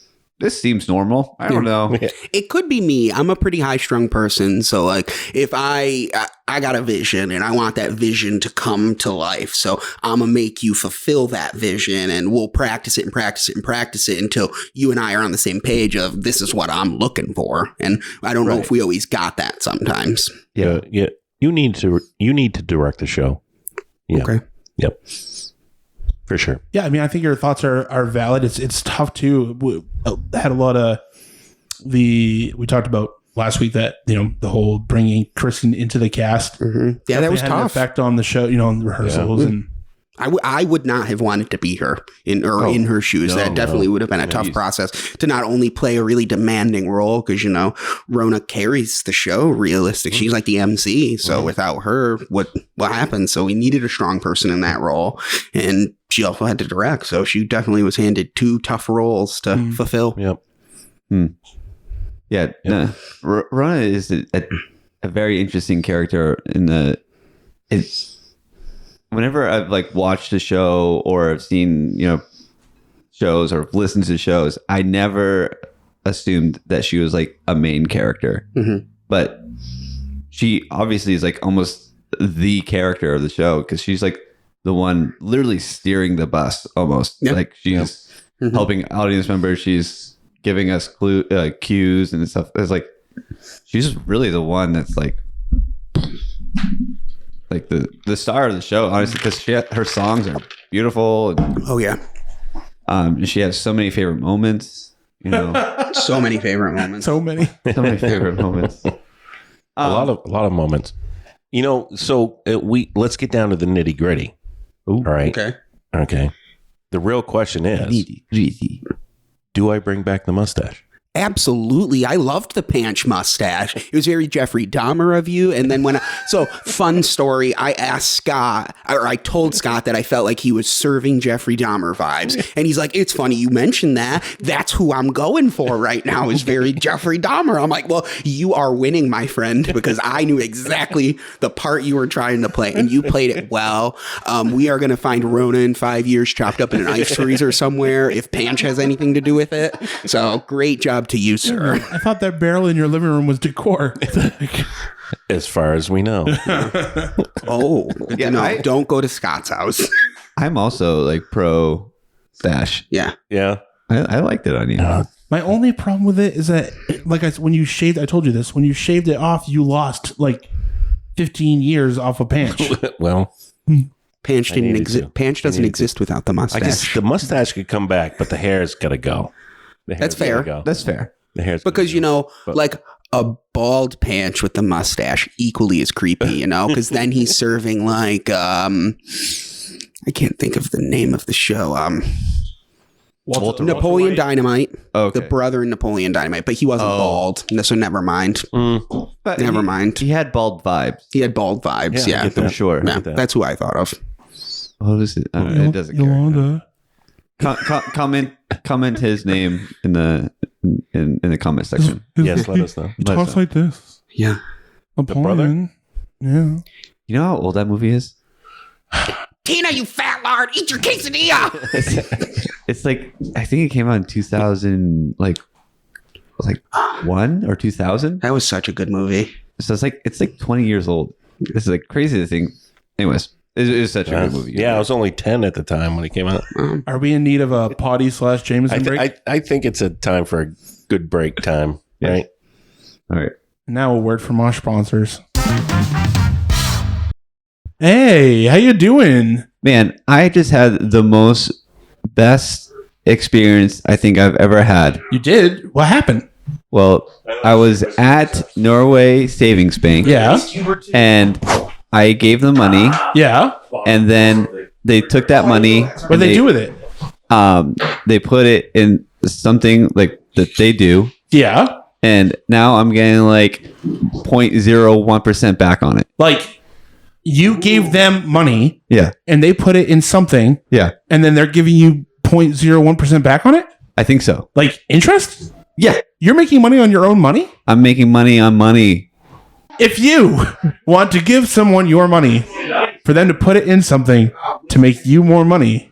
this seems normal. I don't know. It could be me. I'm a pretty high strung person. So like if I got a vision and I want that vision to come to life. So I'm going to make you fulfill that vision, and we'll practice it and practice it and practice it until you and I are on the same page of this is what I'm looking for. And I don't know if we always got that sometimes. Yeah. You need to direct the show. Yeah. Okay. Yep. For sure. Yeah, I mean, I think your thoughts are valid. It's tough too. We had a lot of we talked about last week that the whole bringing Kristen into the cast. Mm-hmm. Yeah, that was had tough. An effect on the show. On the rehearsals and. I would not have wanted to be her in her shoes. That definitely would have been a tough process to not only play a really demanding role because Rona carries the show realistic. She's like the MC. So without her, what happens? So we needed a strong person in that role, and she also had to direct. So she definitely was handed 2 tough roles to fulfill. Yep. Yeah. No, Rona is a very interesting character in the it's whenever I've like watched a show or I've seen, shows or listened to shows, I never assumed that she was like a main character. Mm-hmm. But she obviously is like almost the character of the show because she's like the one literally steering the bus almost. Yep. Like she's helping audience members. She's giving us cues and stuff. It's like she's really the one that's like the star of the show, honestly, because her songs are beautiful. And, oh yeah. She has so many favorite moments. So many favorite moments. So many favorite moments. A lot of moments. So let's get down to the nitty gritty. All right. Okay. The real question is, do I bring back the mustache? Absolutely. I loved the Panch mustache. It was very Jeffrey Dahmer of you. And then fun story, I asked Scott, or I told Scott that I felt like he was serving Jeffrey Dahmer vibes. And he's like, it's funny you mentioned that. That's who I'm going for right now is very Jeffrey Dahmer. I'm like, well, you are winning, my friend, because I knew exactly the part you were trying to play. And you played it well. We are going to find Rona in 5 years chopped up in an ice freezer somewhere if Panch has anything to do with it. So great job to you, sir. I thought that barrel in your living room was decor. As far as we know. Oh, yeah, don't go to Scott's house. I'm also like pro stash. Yeah. I liked it on you. My only problem with it is that, when you shaved, I told you this, when you shaved it off, you lost like 15 years off of Panch. Well, Panch didn't exist. Panch doesn't exist without the mustache. I guess the mustache could come back, but the hair's got to go. That's fair. That's fair. The hair's because like a bald Panch with the mustache equally is creepy, because then he's serving like I can't think of the name of the show. Napoleon Dynamite. Okay. The brother in Napoleon Dynamite, but he wasn't bald, so never mind. But never mind. He had bald vibes. He had bald vibes. Yeah, I'm sure. Yeah, that's who I thought of. What is it? It doesn't care. Comment his name in the comment section. Yes, let us know. He talks like this. Yeah. Napoleon. Yeah. You know how old that movie is? Tina, you fat lard, eat your quesadilla. It's like, I think it came out in 2000, like 1 or 2000. That was such a good movie. So it's like 20 years old. This is like crazy to think. Anyways, it was such a good movie. Yeah, I was only 10 at the time when it came out. Are we in need of a potty / Jameson break? I think it's a time for a good break time, right? All right. Now a word from our sponsors. Hey, how you doing? Man, I just had the best experience I think I've ever had. You did? What happened? Well, I was at Norway Savings Bank. Yeah. And I gave them money. Yeah. And then they took that money. What did they do with it? They put it in something like that they do. Yeah. And now I'm getting like 0.01% back on it. Like, you gave them money. Yeah. And they put it in something. Yeah. And then they're giving you 0.01% back on it? I think so. Like interest? Yeah. You're making money on your own money? I'm making money on money. If you want to give someone your money for them to put it in something to make you more money,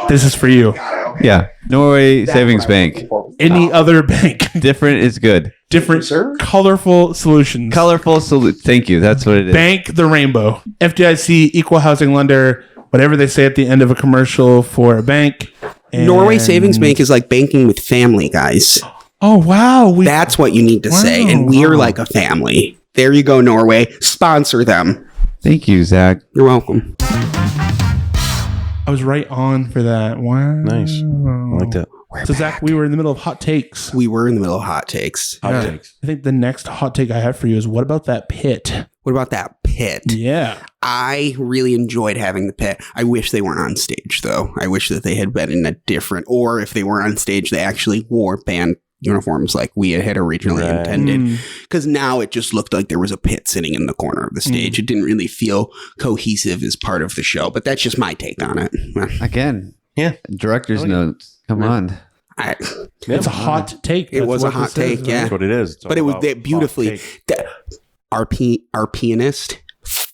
this is for you. Yeah. Norway Savings Bank. Any other bank. Different is good. Different, colorful solutions. Colorful solutions. Thank you. That's what it is. Bank the rainbow. FDIC, equal housing lender, whatever they say at the end of a commercial for a bank. And Norway Savings Bank is like banking with family, guys. Oh, wow. That's what you need to say. And we are like a family. There you go, Norway. Sponsor them. Thank you, Zach. You're welcome. I was right on for that. Wow. Nice. I like that. So, Zach, we were in the middle of hot takes. We were in the middle of hot takes. Hot takes. I think the next hot take I have for you is, what about that pit? What about that pit? Yeah. I really enjoyed having the pit. I wish they weren't on stage, though. I wish that they had been in a different, or if they were on stage, they actually wore band uniforms like we had originally intended. Because now it just looked like there was a pit sitting in the corner of the stage. It didn't really feel cohesive as part of the show, but that's just my take on it. Again. Yeah. Director's notes. Come on. It's a hot take. It was a hot take, yeah. That's what it is. But it was beautifully. Our pianist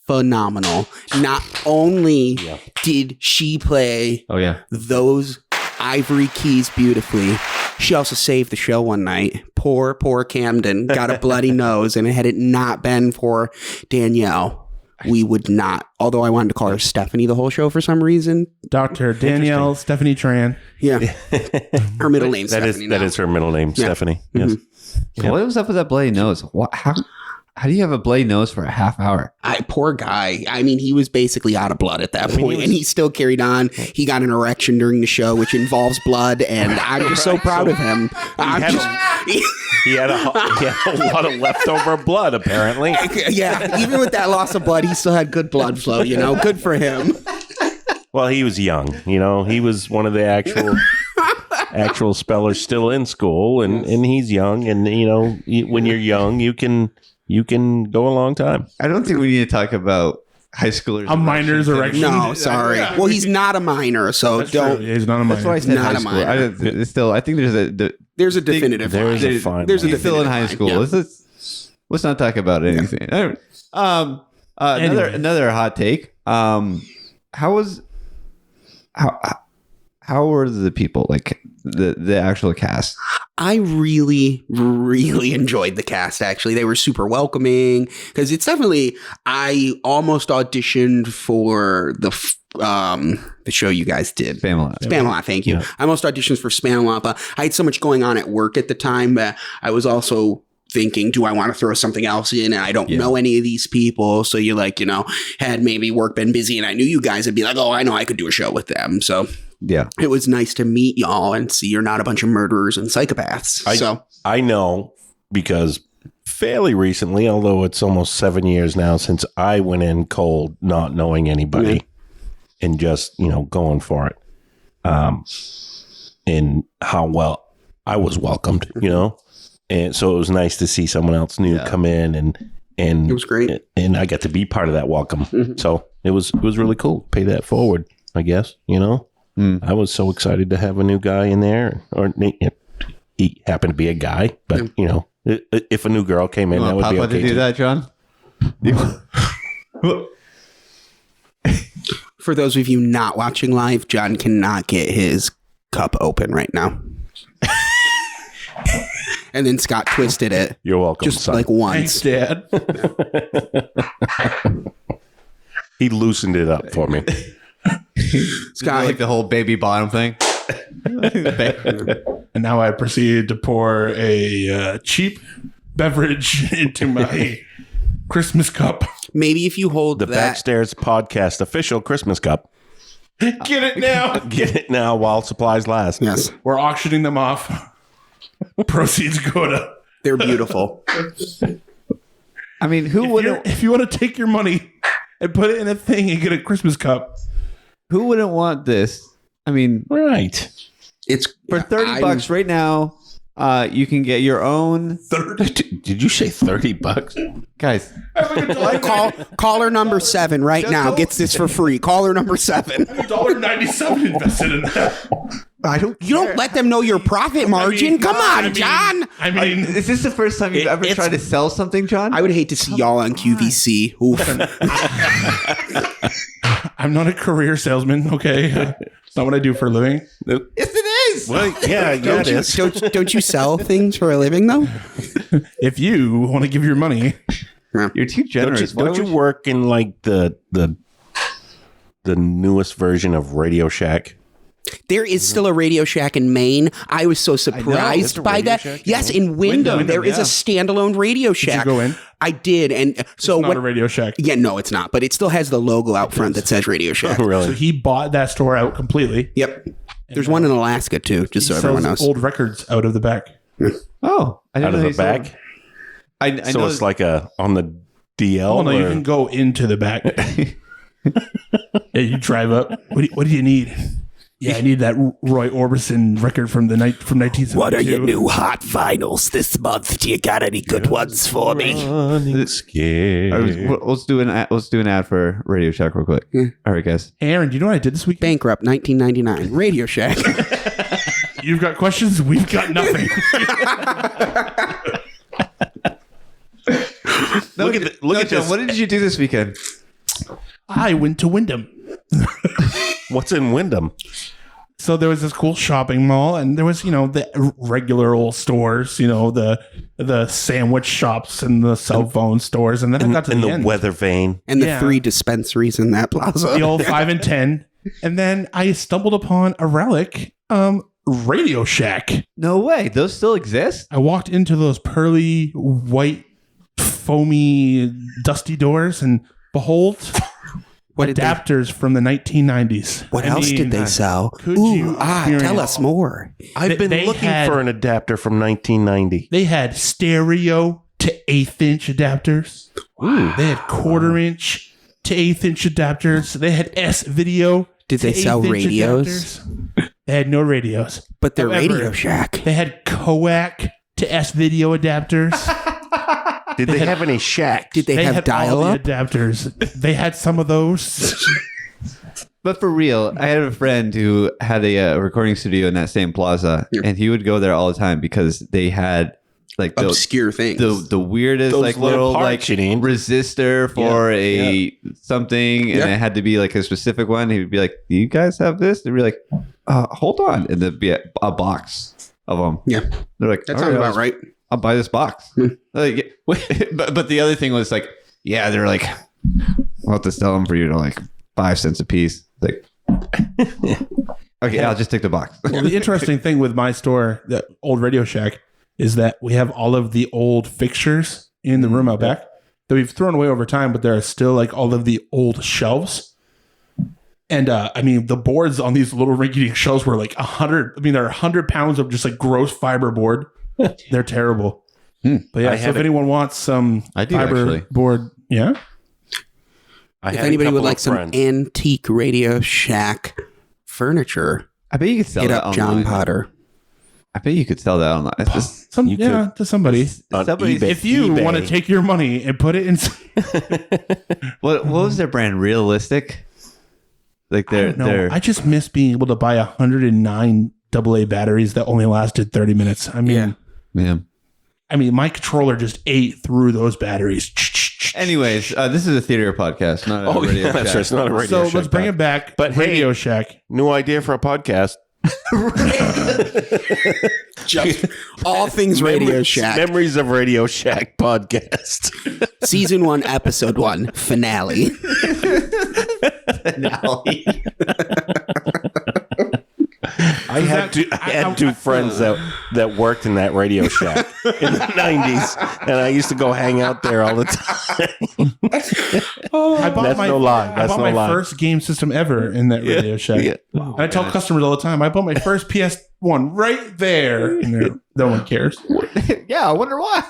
phenomenal. Not only did she play Oh yeah. those ivory keys beautifully, she also saved the show one night. Poor Camden got a bloody nose, and had it not been for Danielle, we would not. Although I wanted to call her Stephanie the whole show for some reason. Dr. Danielle Stephanie Tran. Yeah, her middle name's That Stephanie. that is her middle name, Stephanie. Yes. What was up with that bloody nose? How do you have a bloody nose for a half hour? Poor guy. I mean, he was basically out of blood at that point, and he still carried on. He got an erection during the show, which involves blood, and I'm just so proud of him. He had a lot of leftover blood, apparently. Yeah, even with that loss of blood, he still had good blood flow, you know? Good for him. Well, he was young, you know. He was one of the actual spellers still in school, and he's young, and you know, when you're young, you can go a long time. I don't think we need to talk about high schoolers. A minor's erection. No, sorry. Yeah. Well, he's not a minor, so That's don't. true. He's not a minor. That's why I said Not high a school. minor. I think there's There's a definitive line. There's a fine There's a line. He's still in high definitive school. line, yeah. Let's not talk about anything. Another hot take. How were the people, like the actual cast? I really, really enjoyed the cast, actually. They were super welcoming, because it's definitely, I almost auditioned for the show you guys did. Spamalot, thank you. Yeah. I almost auditioned for Spamalot, but I had so much going on at work at the time that I was also thinking, do I want to throw something else in? And I don't know any of these people. So you had maybe work been busy, and I knew you guys would be like, oh, I know I could do a show with them. So Yeah. it was nice to meet y'all and see you're not a bunch of murderers and psychopaths. I know, because fairly recently, although it's almost 7 years now since I went in cold, not knowing anybody, and just, going for it. And how well I was welcomed, And so it was nice to see someone else new come in, and it was great. And I got to be part of that welcome. So it was really cool. Pay that forward, I guess, I was so excited to have a new guy in there, or he happened to be a guy, but if a new girl came in, that would be okay. To do that, John? For those of you not watching live, John cannot get his cup open right now. And then Scott twisted it. You're welcome. Just son. like once. Thanks, Dad. He loosened it up for me. Scott, Like the whole baby bottom thing. And now I proceed to pour a cheap beverage into my Christmas cup. maybe if you hold The that. Backstairs Podcast official Christmas cup. Get it now. Get it now while supplies last. Yes, We're auctioning them off. Proceeds go to. they're beautiful. I mean, who wouldn't? If you want to take your money and put it in a thing and get a Christmas cup, Who wouldn't want this? I mean, Right. It's for $30 right now, you can get your own. Did you say $30? Guys, Caller number 7 right now gets this for free. Caller number 7. $1.97 invested in that. You don't let them know your profit margin. Come on, John. I mean, is this the first time you've ever tried to sell something, John? I would hate to see y'all on QVC. Oof. I'm not a career salesman. Okay, it's not what I do for a living. Yes, it is. Well, yeah, it is. Don't you sell things for a living though? If you want to give your money, You're too generous. Don't you work in like the newest version of Radio Shack? There is still a Radio Shack in Maine. I was so There's surprised a by Radio that. Shack in Yes, in Wyndham, there is a standalone Radio Shack. go in? I did, and so not a Radio Shack. Yeah, no, it's not, but it still has the logo out front that says Radio Shack. So Really? he bought that store out completely. Yep. There's one in Alaska too, just so He everyone sells knows. old records out of the back. Oh, I didn't Out of know the you sold- back? I So know it's like on the DL? Oh no, you or- can go into the back. Yeah, you drive up. What do you need? Yeah, I need that Roy Orbison record from 1972. What are your new hot vinyls this month? Do you got any good ones for me? Running scared. Let's do an ad for Radio Shack real quick. All right, guys. Aaron, do you know what I did this weekend? Bankrupt 1999 Radio Shack. You've got questions. We've got nothing. Look at John. What did you do this weekend? I went to Wyndham. What's in Wyndham? So there was this cool shopping mall, and there was, the regular old stores, the sandwich shops and the cell phone stores. And then I got to the end. Weather vane. And the 3 dispensaries in that plaza. The old 5 and 10. And then I stumbled upon a relic, Radio Shack. No way. Those still exist? I walked into those pearly, white, foamy, dusty doors, and behold... adapters from the 1990s. What else did they sell? Tell us more. I've been looking for an adapter from 1990. They had stereo to 1/8-inch adapters. Ooh. They had 1/4-inch to 1/8-inch adapters. They had S-video. Did they sell radios? Adapters. They had no radios. But they're Radio Shack. They had coax to S-video adapters. Did they have any shacks? Did they have dial-up? Adapters. They had some of those. But for real, I had a friend who had a recording studio in that same plaza, and he would go there all the time because they had like the obscure things, the weirdest those like little like resistor for something, and it had to be like a specific one. He would be like, "Do you guys have this?" They'd be like, "Hold on," and there'd be a box of them. Yeah, they're like, "That sounds about right. I'll buy this box." Like, but the other thing was like, yeah, they're like, we'll have to sell them for you to like 5 cents a piece. Like, okay, I'll just take the box. Well, the interesting thing with my store, the old Radio Shack, is that we have all of the old fixtures in the room out back that we've thrown away over time, but there are still like all of the old shelves. And the boards on these little rinky-dink shelves were like 100. I mean, there are 100 pounds of just like gross fiber board. They're terrible. But yeah, so if anyone wants some fiber board, if anybody would like some antique Radio Shack furniture, I bet you could sell hit that up online. John Potter. I bet you could sell that online. To somebody. If you want to take your money and put it in. What was their brand? Realistic? Like I just miss being able to buy 109 AA batteries that only lasted 30 minutes. I mean, yeah. I mean, my controller just ate through those batteries. Anyways, this is a theater podcast, not a radio shack. That's right. It's not a Radio Shack. So let's bring it back. But Radio Shack. New idea for a podcast. Just all things Radio Shack. Memories of Radio Shack podcast. Season 1, Episode 1, finale. I had two friends that worked in that Radio Shack in the 90s, and I used to go hang out there all the time. I bought my first first game system ever in that Radio Shack. Yeah. And I tell customers all the time, I bought my first PS1 right there. And no one cares. Yeah, I wonder why.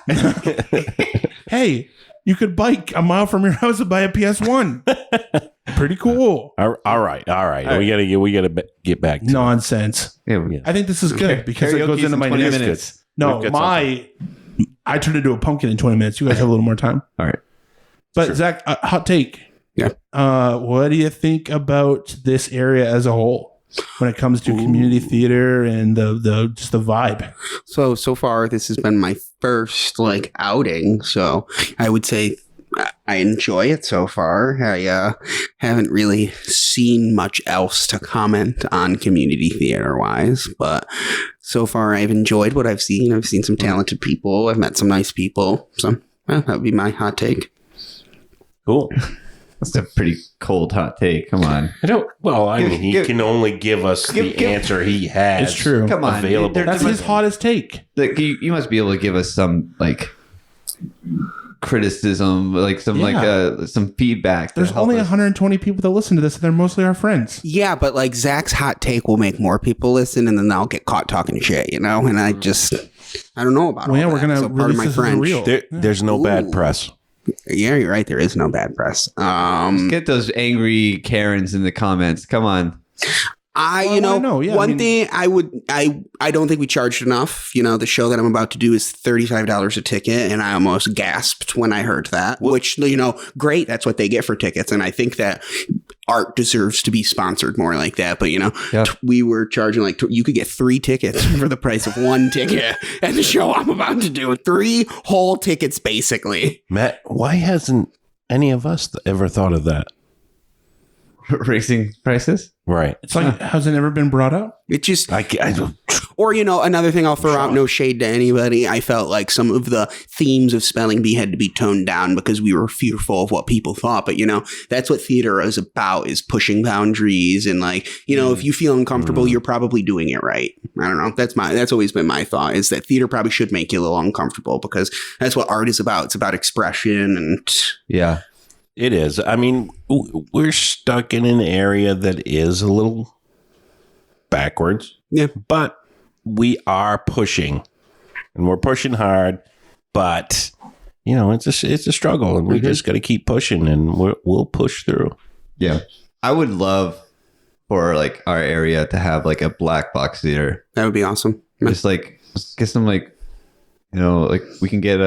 Hey, you could bike a mile from your house and buy a PS1. Pretty cool. All right. We gotta get back to nonsense. Yeah, I think this is good because it goes into my 20 next minutes. No, I turned into a pumpkin in 20 minutes. You guys have a little more time. All right. But Zach, hot take. Yeah. What do you think about this area as a whole when it comes to community theater and the vibe? So far, this has been my first outing. So I would say I enjoy it so far. I haven't really seen much else to comment on community theater wise, but so far I've enjoyed what I've seen. I've seen some talented people. I've met some nice people. So that would be my hot take. Cool. That's a pretty cold hot take. Come on. He can only give us the answer he has. It's true. Come on. Available. That's his hottest take. You must be able to give us some criticism, some feedback. There's only 120 people that listen to this, and they're mostly our friends. Yeah, but Zach's hot take will make more people listen, and then they'll get caught talking shit, And I don't know about. Well, yeah, we're gonna so release this as a reel. There's no bad press. Yeah, you're right. There is no bad press. Get those angry Karens in the comments. Come on. One thing I don't think we charged enough. The show that I'm about to do is $35 a ticket, and I almost gasped when I heard that. Which, great. That's what they get for tickets, and I think that art deserves to be sponsored more like that. But we were charging you could get 3 tickets for the price of 1 ticket at the show I'm about to do. 3 whole tickets, basically. Matt, why hasn't any of us ever thought of that? raising prices. Right. It's like, has it never been brought up? It just, I or, another thing I'll throw out, no shade to anybody. I felt like some of the themes of spelling bee had to be toned down because we were fearful of what people thought. But, that's what theater is about, is pushing boundaries. And like, if you feel uncomfortable, you're probably doing it right. I don't know. That's always been my thought, is that theater probably should make you a little uncomfortable, because that's what art is about. It's about expression. And Yeah. It is. I mean, we're stuck in an area that is a little backwards. Yeah. But we are pushing, and we're pushing hard, but it's a struggle, and we just got to keep pushing, and we'll push through. Yeah. I would love for like our area to have like a black box theater. that would be awesome. Just like get some like, like we can get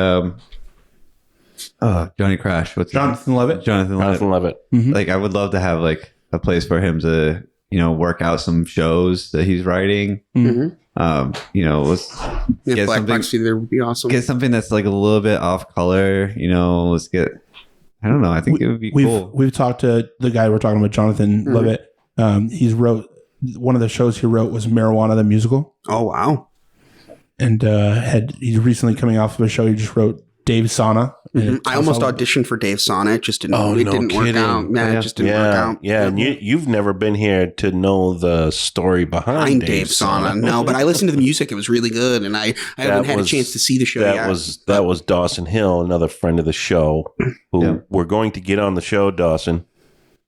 Johnny Crash. What's his name? Jonathan Levitt. Jonathan Levitt. Jonathan Levitt. Like I would love to have like a place for him to work out some shows that he's writing. Mhm. Let's Yeah, get Black something, Box Theater would be awesome. get something that's like a little bit off color. Let's get. I don't know. I think it would be cool. We've talked to the guy we're talking about, Jonathan Levitt. He's wrote, one of the shows he wrote was Marijuana the Musical, Oh, wow. and he's recently coming off of a show he just wrote, Dave Sauna. I almost auditioned for Dave Sauna. It just didn't. Oh, it no didn't work kidding. out. Yeah, it just didn't work out. Yeah, and you've never been here to know the story behind Dave Sauna. No, but I listened to the music. It was really good, and I haven't had a chance to see the show yet. That was Dawson Hill, another friend of the show, who we're going to get on the show. Dawson,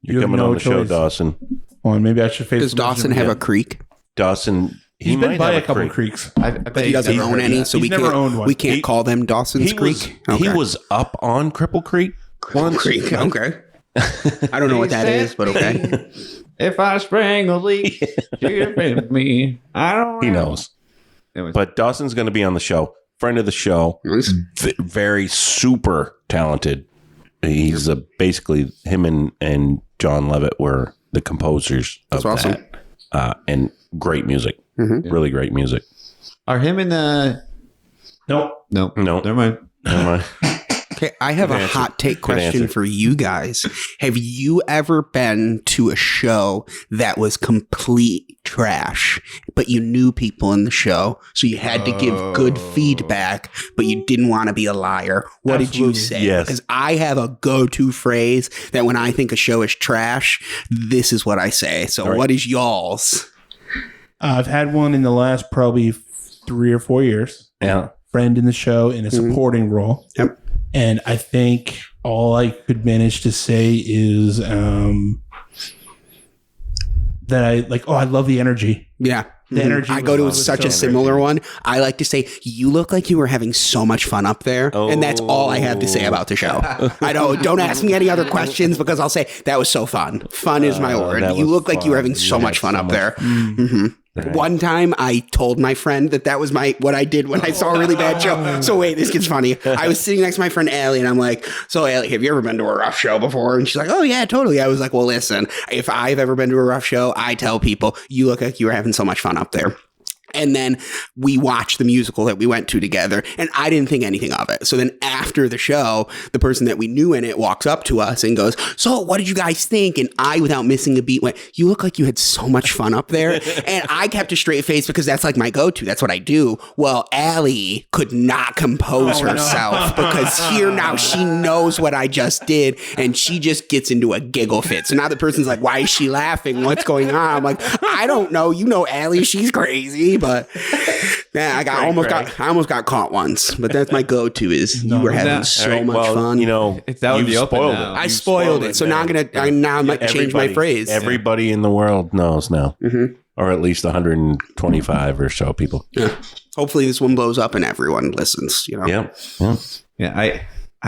you're You have coming no on the show, choice. Dawson. Well, and maybe I should face. Does Dawson have a creek? Dawson, He's been might by have a couple creek. creeks. I But he doesn't own any, so He's we never can't. owned one. We can't call them Dawson's Creek. He was up on Cripple Creek once. Creek. Okay. I don't know what that is, but okay. If I spring a leak, you with me. I don't. He knows. Anyways. But Dawson's going to be on the show. Friend of the show. Very super talented. He's basically him and John Levitt were the composers of That's awesome. that. And great music. Mhm. Really great music. Are him and Nope. no No. never mind. Never mind. Okay, I have Good a answer. hot take Good question answer. for you guys. Have you ever been to a show that was complete trash, but you knew people in the show, so you had to give good feedback, but you didn't want to be a liar? What did you Absolutely. say? Yes. Because I have a go-to phrase that when I think a show is trash, this is what I say. So All right. what is y'all's? I've had one in the last probably 3 or 4 years. Yeah. Friend in the show in a supporting role. Yep. And I think all I could manage to say is that I love the energy. Yeah. The energy I go to was such so a similar one. I like to say, you look like you were having so much fun up there. And that's all I have to say about the show. I don't ask me any other questions, because I'll say, that was so fun. Fun is my word. that You was look like you were fun. having so You much had fun so up much there. Mhm. One time I told my friend that was what I did when I saw a really bad show. So wait, this gets funny. I was sitting next to my friend Allie, and I'm like, so Allie, have you ever been to a rough show before? And she's like, oh yeah, totally. I was like, well, listen, if I've ever been to a rough show, I tell people, you look like you were having so much fun up there. And then we watched the musical that we went to together, and I didn't think anything of it. So then after the show, the person that we knew in it walks up to us and goes, so what did you guys think? And I, without missing a beat, went, you look like you had so much fun up there. And I kept a straight face because that's like my go-to. That's what I do. Well, Allie could not compose herself because here now she knows what I just did, and she just gets into a giggle fit. So now the person's like, why is she laughing? What's going on? I'm like, I don't know. You know Allie, she's crazy. But yeah, I almost got caught once. But that's my go-to is you were having so much fun. It's out in you've the open spoiled now. it. I You've spoiled it. So now I might change my phrase. Everybody in the world knows now. Mhm. Or at least 125 or so people. Yeah. Hopefully this one blows up and everyone listens. Yeah. Yeah, I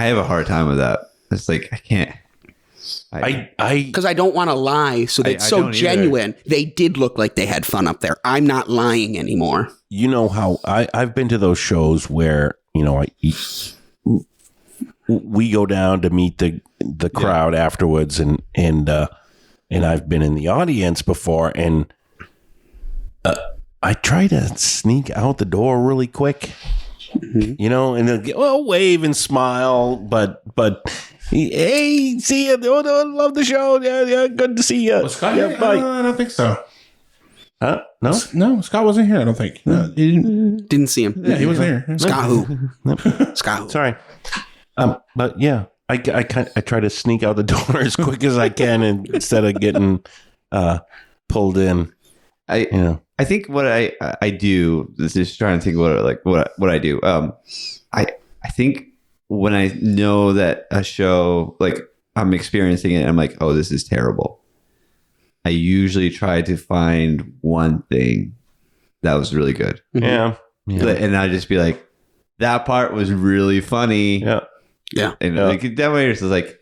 have a hard time with that. It's like I can't. I Because I don't want to lie, so that's I so don't either. genuine. They did look like they had fun up there. I'm not lying anymore. you know how I've been to those shows where, we go down to meet the crowd afterwards, and I've been in the audience before, and I try to sneak out the door really quick, and they'll wave and smile, but Hey, see you. Love the show. Yeah, good to see you. Was Scott here? Bye. I don't think so. Huh? No? No, Scott wasn't here. I don't think. No, he didn't. Didn't see him. Yeah, he wasn't here. Scott who? Scott who? Sorry. But yeah, I try to sneak out the door as quick as I can instead of getting pulled in. I think what I do is just trying to think what I do. I think when I know that a show, like I'm experiencing it, I'm like, oh, this is terrible. I usually try to find one thing that was really good. Yeah. And I'd just be like, that part was really funny. Yeah. Yeah. And like that way it's like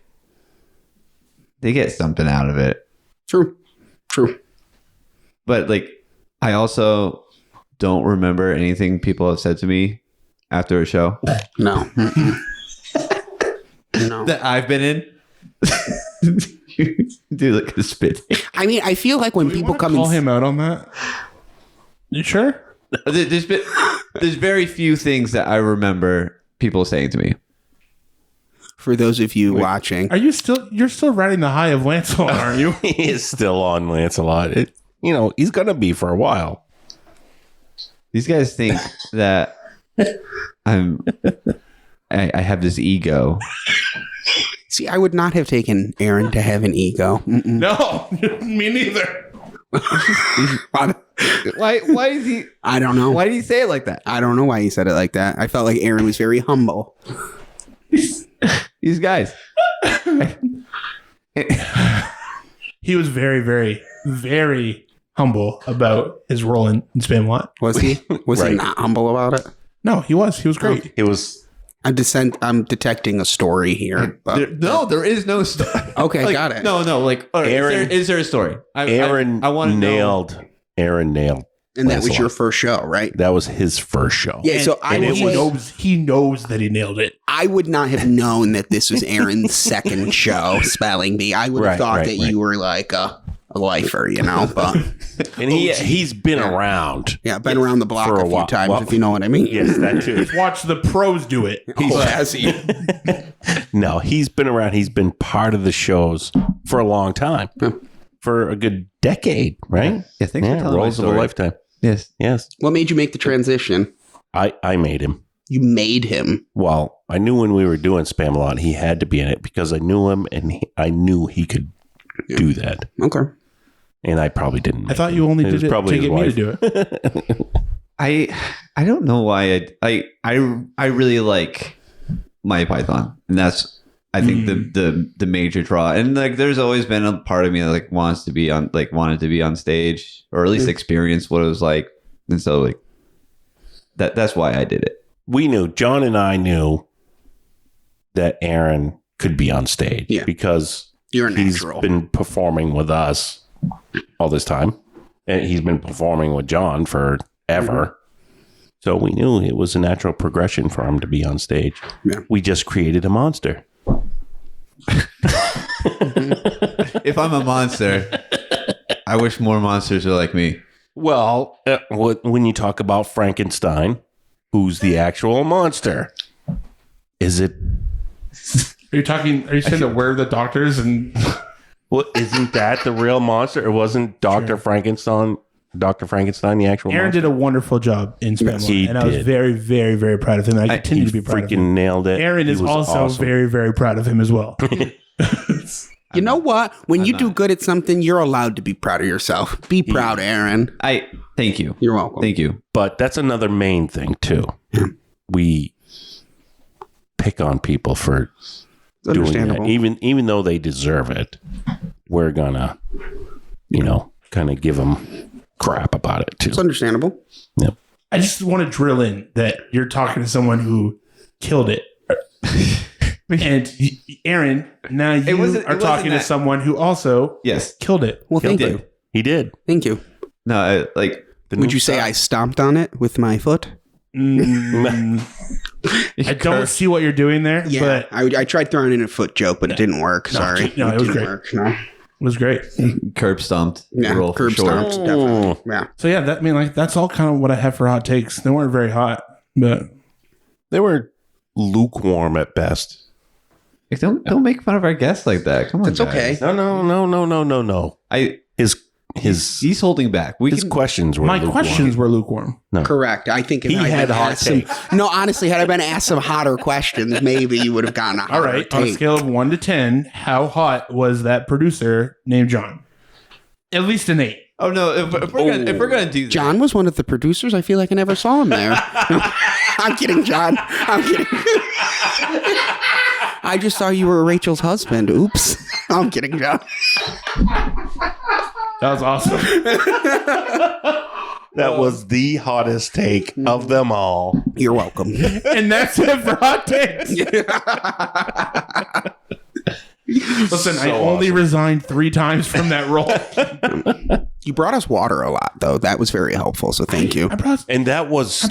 they get something out of it. True. But like I also don't remember anything people have said to me after a show. No. No. That I've been in. Do like a spit. I mean, I feel like when people come call him out on that. You sure? There's very few things that I remember people saying to me. For those of you watching, You're still riding the high of Lancelot, aren't you? He is still on Lancelot. He's going to be for a while. These guys think that I have this ego. see, I would not have taken Aaron to have an ego. Mm-mm. No, me neither. Why is he? I don't know. Why did he say it like that? I don't know why he said it like that. I felt like Aaron was very humble. These guys. He was very, very, very humble about his role in Spamalot. Was he? Was he Right. not humble about it? No, he was. He was great. It was... I'm detecting a story here. But there is no story. okay, Like, got it. No. Like, all right, Aaron- is there a story? Aaron nailed. Aaron nailed. And that was Lancelot. your first show, right? That was his first show. Yeah. So He knows that he nailed it. I would not have known that this was Aaron's second show, Spelling Bee. I would have thought that you were like a lifer, But And he's been around. yeah, been around the block For a a few while. times, Well, if you know what I mean. Yes, that too. Watch the pros do it. Oh, has he? No, he's been around. He's been part of the shows for a long time. Yeah. For a good decade, right? Yeah, thanks for telling my roles of a story. lifetime. Yes. Yes. What made you make the transition? I made him. You made him. Well, I knew when we were doing Spamalot, he had to be in it because I knew him and I knew he could do that. Okay. And I probably didn't. I thought you only did it to get me to do it. I don't know why I really like my Python, and that's I think the major draw. And like there's always been a part of me that like wanted to be on stage or at least experience what it was like, and so like that's why I did it. We knew, John and I knew that Aaron could be on stage because You're a he's natural. been performing with us all this time, and he's been performing with John forever. Mm-hmm. So we knew it was a natural progression for him to be on stage. Yeah. We just created a monster. If I'm a monster, I wish more monsters were like me. Well, when you talk about Frankenstein, who's the actual monster? Is it? Are you saying that we're the doctors and Well, isn't that the real monster? It wasn't Dr. Frankenstein. Dr. Frankenstein, the actual Aaron monster? did a wonderful job in Spamalot, he and I was did. very, very, very proud of him. I continue to be proud of him. Freaking nailed it. Aaron He is was also awesome. very, very proud of him as well. You know what? When you do good at something, you're allowed to be proud of yourself. Be proud, Aaron. Thank you. You're welcome. Thank you. But that's another main thing too. We pick on people for It's doing that, understandable. even though they deserve it. We're gonna, kind of give them crap about it too. It's understandable. Yep. I just want to drill in that you're talking to someone who killed it. And Aaron, now you wasn't are talking to that- someone who also Yes. killed it. Well, thank did. you. He did. Thank you. No, Would you say I stomped on it with my foot? I don't see what you're doing there, but I tried throwing in a foot joke, but it didn't work. Sorry. no, it was didn't great. work. No. it was great. curb stomped. Yeah, roll for curb sure. stomped, definitely. Yeah. So yeah, that's all kind of what I have for hot takes. They weren't very hot, but They were lukewarm at best. Don't make fun of our guests like that. Come on, It's okay. No. He's holding back. His questions were My lukewarm. questions were lukewarm. No. Correct. I think if He I had hot asked some, takes. no, honestly, had I been asked some hotter questions, maybe you would have gotten a hotter All right. On a take. scale of 1 to 10, how hot was that producer named John? At least an 8. Oh no! If we're gonna do that, John was one of the producers. I feel like I never saw him there. I'm kidding, John. I'm kidding. I just saw you were Rachel's husband. Oops. I'm kidding, John. That was awesome. That was the hottest take of them all. You're welcome. And that's it for hot takes. Listen, I only resigned 3 times from that role. You brought us water a lot, though. That was very helpful. So thank you. And that was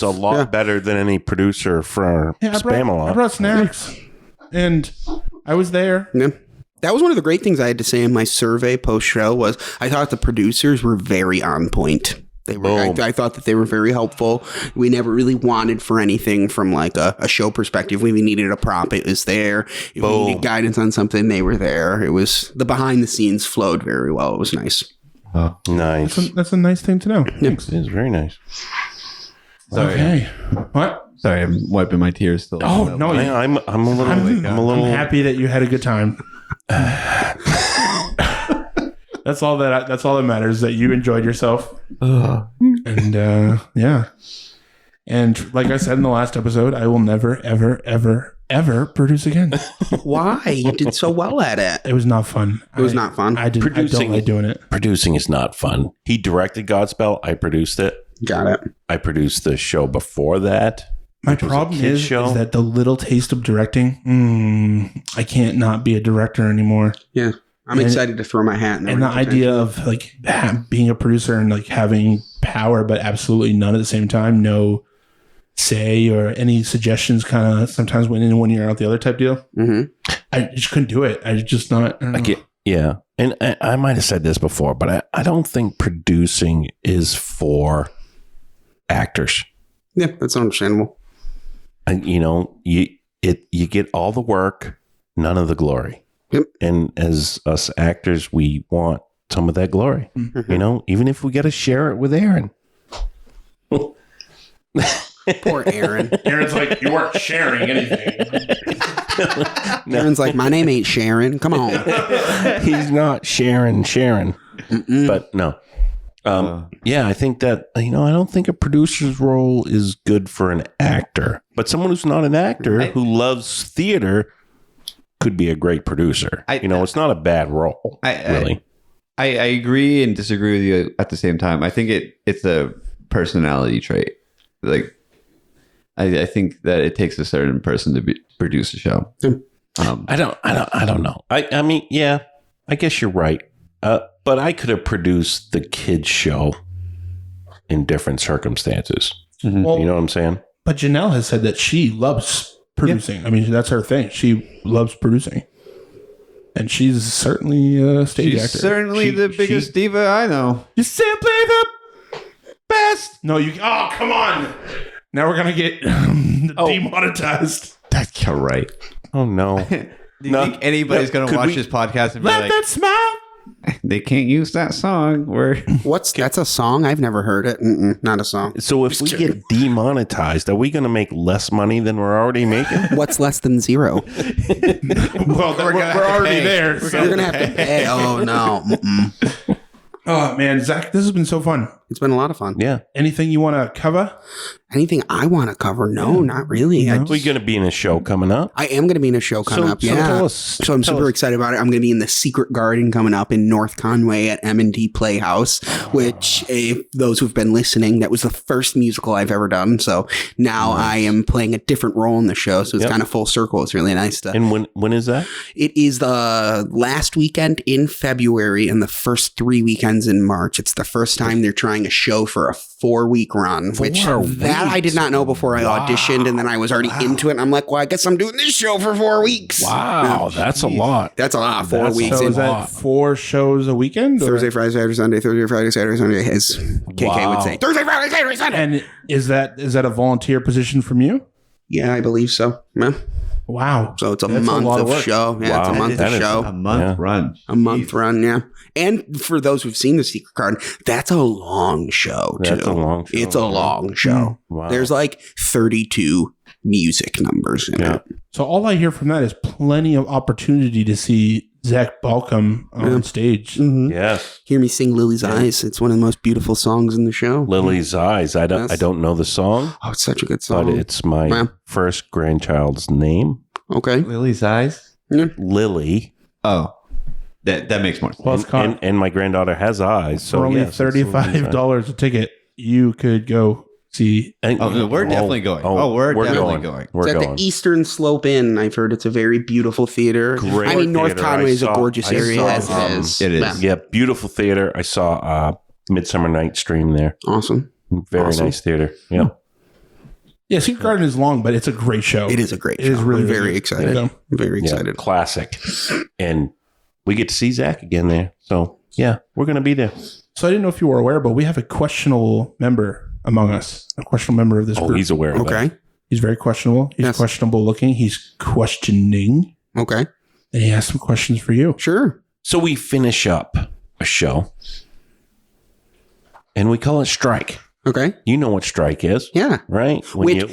a lot better than any producer for Spamalot. I brought snacks. And I was there. Yeah. That was one of the great things I had to say in my survey post-show was I thought the producers were very on point. They were. I thought that they were very helpful. We never really wanted for anything from like a show perspective. When we needed a prop, it was there. If we needed guidance on something, they were there. It was the behind the scenes flowed very well. It was nice. Oh, nice. That's a nice thing to know. It is very nice. Sorry. Okay. What? Sorry, I'm wiping my tears still. Oh no! I'm a little I'm happy that you had a good time. That's all that matters. That you enjoyed yourself. And yeah. And like I said in the last episode, I will never, ever, ever, ever produce again. Why? You did so well at it. It was not fun. It was not fun. I don't like doing it. Producing is not fun. He directed Godspell. I produced it. Got it. I produced the show before that. My problem is that the little taste of directing, I can't not be a director anymore. Yeah. I'm excited to throw my hat in there. And the idea of like being a producer and like having power, but absolutely none at the same time, no say or any suggestions kind of sometimes went in one ear out the other type deal. Mm-hmm. I just couldn't do it. I just not. Yeah. And I might have said this before, but I don't think producing is for actors. Yeah, that's understandable. And, you get all the work, none of the glory. Yep. And as us actors, we want some of that glory. Mm-hmm. Even if we got to share it with Aaron. Poor Aaron. Aaron's like, you weren't sharing anything. Aaron's like, my name ain't Sharon. Come on. He's not Sharon. Mm-mm. But no. Yeah, I think that, I don't think a producer's role is good for an actor. But someone who's not an actor who loves theater could be a great producer. It's not a bad role, really. I agree and disagree with you at the same time. I think it's a personality trait. Like, I think that it takes a certain person to produce a show. I don't know. I mean, yeah, I guess you're right. But I could have produced the kids show in different circumstances. Mm-hmm. Well, you know what I'm saying? But Janelle has said that she loves producing. Yeah. I mean, that's her thing. She loves producing. And she's certainly a stage actor. Certainly the biggest diva I know. You're simply the best. No, oh, come on. Now we're going to get demonetized. That's right. Oh, no. Do you think anybody's going to watch this podcast and be like, that smile. They can't use that song? That's a song? I've never heard it. Not a song. So if we get demonetized, are we going to make less money than we're already making? What's less than 0? Well, we're already there. So you're going to have to pay. Oh, no. Mm-mm. Oh, man, Zach, this has been so fun. It's been a lot of fun. Yeah. Anything you want to cover? Anything I want to cover? No, not really. No. We're going to be in a show coming up. I am going to be in a show coming up. Yeah. So I'm super excited about it. I'm going to be in the Secret Garden coming up in North Conway at M&D Playhouse, which those who've been listening, that was the first musical I've ever done. So now I am playing a different role in the show. So it's kind of full circle. It's really nice to. And when is that? It is the last weekend in February and the first 3 weekends in March. It's the first time they're trying a show for a 4-week run, which I did not know before I auditioned, and then I was already into it. And I'm like, well, I guess I'm doing this show for 4 weeks. Wow, that's a lot. That's a lot. 4 weeks. So is that 4 shows a weekend? Thursday, Friday, Saturday, Sunday. Thursday, Friday, Saturday, Sunday, as KK would say. Thursday, Friday, Saturday, Sunday. And is that a volunteer position from you? Yeah, I believe so. Yeah. Wow. So it's a That's a month lot of of work. show. Yeah, it's a Wow. month That of is show. A month Yeah. run. A month run, yeah. And for those who've seen the secret card, that's a long show too. That's a long show. It's a long show. Wow. There's like 32 music numbers in Yeah. it. So all I hear from that is plenty of opportunity to see Zack Balkcom on stage. Mhm. Yes. Hear me sing Lily's Eyes. It's one of the most beautiful songs in the show. Lily's Eyes. I Yes. don't know the song, Oh, it's such a good song. but it's my Yeah. first grandchild's name, Okay. Lily's eyes. Lily. Oh, that makes more sense. Well, it's called, And my granddaughter has eyes. So for only yes, it's Lily's $35 a ticket, you could go see. Eyes. Oh, we're definitely going. We're definitely going. We're It's at going. the Eastern Slope Inn. I've heard it's a very beautiful theater. Great I mean, North theater. Conway is a I gorgeous area saw, as it is. it is. Yeah, beautiful theater. I saw Midsummer Night's Dream there. Awesome. Very Awesome. nice theater. Yeah. Yeah, Secret Garden is long, but it's a great show. It is a great It show. is really, I'm very really excited. good. Very Yeah, excited. classic. And we get to see Zach again there. So, yeah, we're going to be there. So I didn't know if you were aware, but we have a questionable member among us, a questionable member of this Oh, group. he's aware of that. Okay. He's very questionable. He's Yes. questionable looking. He's questioning. Okay. And he has some questions for you. Sure. So we finish up a show and we call it Strike. Okay. You know what Strike is, Yeah. right?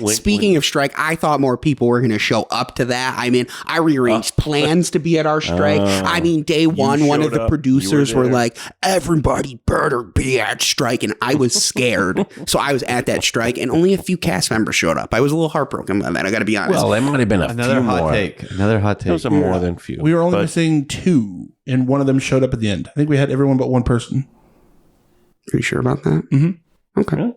Speaking of strike, I thought more people were going to show up to that. I mean, I rearranged plans to be at our strike. I mean, day one of showed the up, producers you were were there. like, everybody better be at strike. And I was scared. So I was at that strike and only a few cast members showed up. I was a little heartbroken by that. I got to be honest. well, there might have been Another few hot more. take. Another hot take. Those are more than few. We were only But missing 2, and one of them showed up at the end. I think we had everyone but one person. Pretty sure about that? Mhm. Okay. Yeah.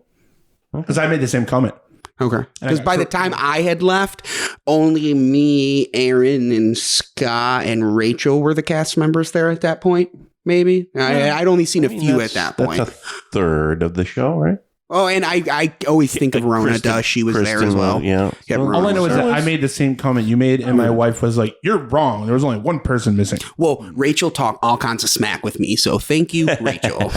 Because I made the same comment. Okay. And I Because got by the short- time I had left, only me, Aaron, and Scott and Rachel were the cast members there at that point. Maybe I'd only seen a few at that point. That's a third of the show, right? Oh, and I always think of Rona Kristen- Dush. She was there Kristen, as well. Yeah. Yeah, So- Rona. All I know is that So I made the same comment you made, and my wife was like, "You're wrong. There was only one person missing." Well, Rachel talked all kinds of smack with me, so thank you, Rachel.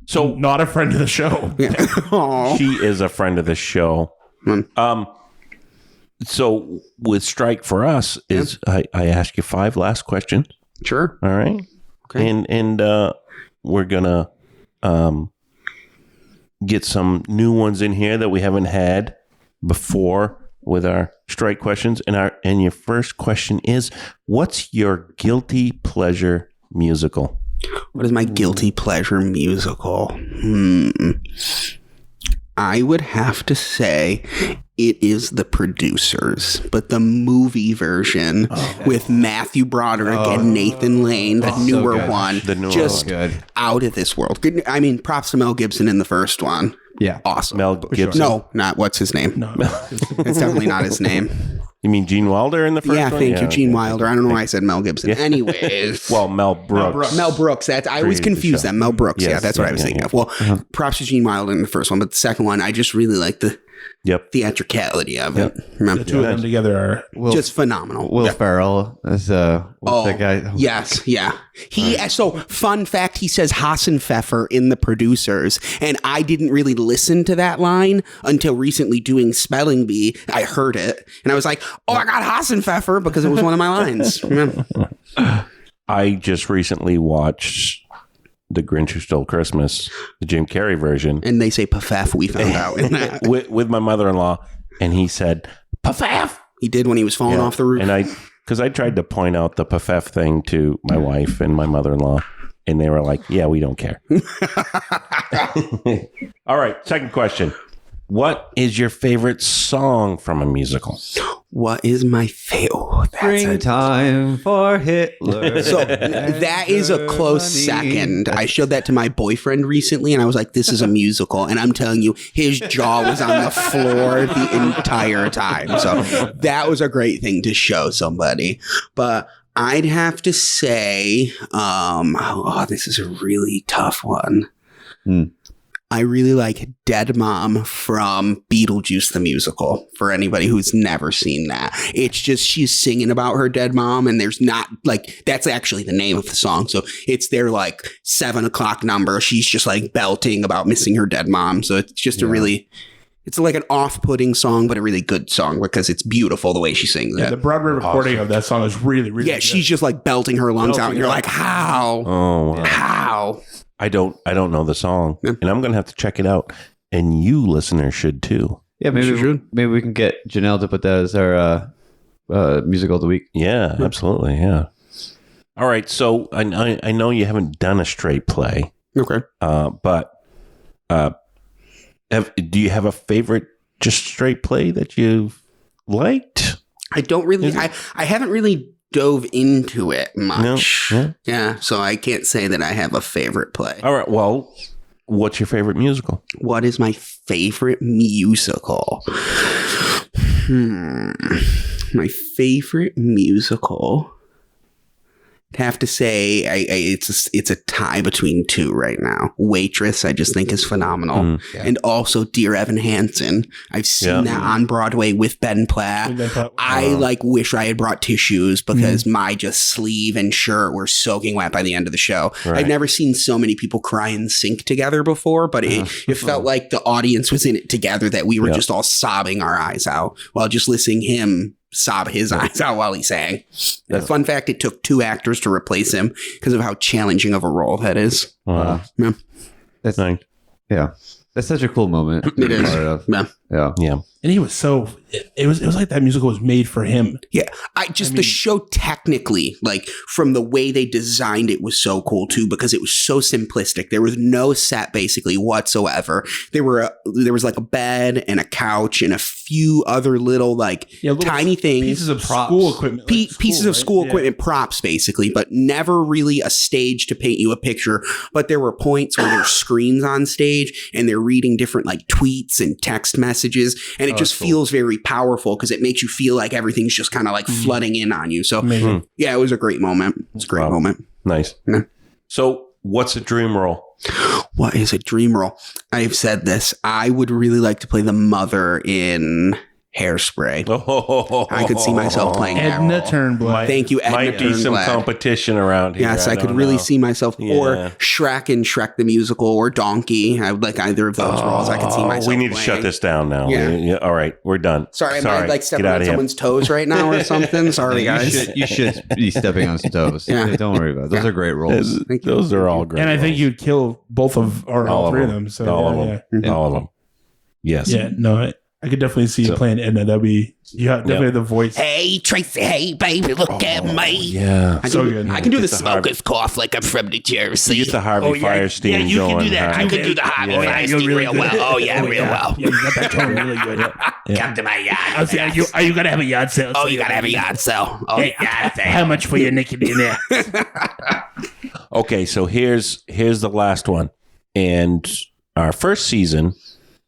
So Not a friend of the show. Yeah. Aw. she is a friend of the show. Hmm. So with Strike for us is I ask you 5 last questions. Sure. All right. Okay. And we're gonna get some new ones in here that we haven't had before with our strike questions. And your first question is, what's your guilty pleasure musical? What is my guilty pleasure musical? I would have to say it is The Producers, but the movie version with Matthew Broderick and Nathan Lane, the newer good. one, The newer just Good. out of this world. Good. I mean, props to Mel Gibson in the first one. Yeah. Awesome. Mel Gibson. No, not what's his name. No. It's definitely not his name. You mean Gene Wilder in the first Yeah, one? thank you, Gene okay. Wilder. I don't know why I said Mel Gibson. Anyways. Well, Mel Brooks. Mel Brooks. That I always Created the confuse show. them. Mel Brooks. Yes, Yeah, that's what yeah, I was yeah, thinking yeah. of. Well, props to Gene Wilder in the first one, but the second one, I just really like the Yep. theatricality of it. The two of them together are. Will, Just phenomenal. Will Ferrell is what's that guy? Yes, yeah. So fun fact, he says Hassenpfeffer in The Producers, and I didn't really listen to that line until recently doing spelling bee. I heard it, and I was like, "Oh, I got Hassenpfeffer," because it was one of my lines. Yeah. I just recently watched The Grinch Who Stole Christmas, the Jim Carrey version, And they say "pafaf." We found out in that. with my mother-in-law, and he said, "Pafaf." He did when he was falling Yeah. off the roof. And because I tried to point out the Pafaf thing to my wife and my mother-in-law, and they were like, "Yeah, we don't care." All right, second question. What is your favorite song from a musical? What is my favorite? Oh, that's a Springtime for Hitler. So that is a close second. I showed that to my boyfriend recently, and I was like, "This is a musical." And I'm telling you, his jaw was on the floor the entire time. So that was a great thing to show somebody. But I'd have to say, this is a really tough one. I really like Dead Mom from Beetlejuice the Musical, for anybody who's never seen that. It's just she's singing about her dead mom, and there's not, like, that's actually the name of the song. So it's their, like, 7 o'clock number. She's just, like, belting about missing her dead mom. So it's just It's like an off-putting song, but a really good song because it's beautiful the way she sings Yeah, it. the Broadway recording of that song is really, really Yeah, good. she's just like belting her lungs out, and you're like, how? Oh, wow. How? I don't know the song, Yeah. and I'm gonna have to check it out. And you listeners should too. Yeah, maybe we can get Janelle to put that as our musical of the week. Yeah, absolutely. Yeah. All right. So I know you haven't done a straight play, Okay. but do you have a favorite just straight play that you've liked? I don't really, I haven't really dove into it much. No? Yeah, so I can't say that I have a favorite play. All right. Well, what's your favorite musical? What is my favorite musical? My favorite musical. I'd have to say it's a tie between two right now. Waitress, I just think is phenomenal, and also Dear Evan Hansen. I've seen that on Broadway with Ben Platt. I wish I had brought tissues because my just sleeve and shirt were soaking wet by the end of the show. Right. I've never seen so many people cry in sync together before, but it felt like the audience was in it together, that we were just all sobbing our eyes out while just listening him sob his eyes out while he sang. Fun fact, it took 2 actors to replace him because of how challenging of a role that is. Wow. Yeah. That's Nice. yeah. That's such a cool moment. to It be is. part of. Yeah. Yeah. Yeah. And he was so, it was like that musical was made for him. Yeah. The show technically, like from the way they designed it, was so cool too, because it was so simplistic. There was no set basically whatsoever. There was like a bed and a couch and a few other little little tiny things. Pieces of props. school equipment. Pieces of school equipment, props basically, but never really a stage to paint you a picture. But there were points where there's screens on stage and they're reading different tweets and text messages, and it just feels very powerful because it makes you feel like everything's just kind of flooding in on you. So Amazing. yeah, it was a great moment. It's a great moment. Nice. Yeah. So what's a dream role? What is a dream role? I've said this. I would really like to play the mother in Hairspray. I could see myself playing that Edna role. Turnblad. Thank you, Edna Might be some Turnblad. competition around here. Yes, I could don't really know. see myself, or Yeah. Shrek and Shrek the Musical, or Donkey. I would like either of those roles. I could see myself. We need to playing. shut this down now. Yeah. All right, we're done. Sorry, am I stepping Get on outta here. someone's toes right now or something? Sorry, guys. You should be stepping on some toes. Yeah. Don't worry about it. Those are great roles. Thank you. Those are all great. And I think roles. you'd kill both of, or all 3 of them. So all yeah, of them. All of them. Yes. yeah. No, I could definitely see you playing Edna. That'd be, you have definitely the voice. Hey, Tracy, hey, baby, look at me. Yeah. I So can, good. I can do the Get the smoke. Smoker's cough like I'm from New Jersey. You get the Harvey Firestein yeah, you going. can do that. huh? I can do the Harvey Yeah, Firestein you're really real good. well. Oh, yeah, real well. Yeah, you got that tone really good. Come to my yard. I was like, are you gonna have a yard sale? Oh, you gotta have a yard sale. Oh, Hey, yard sale. how much for your nicotine there? Okay, so here's the last one. And our first season,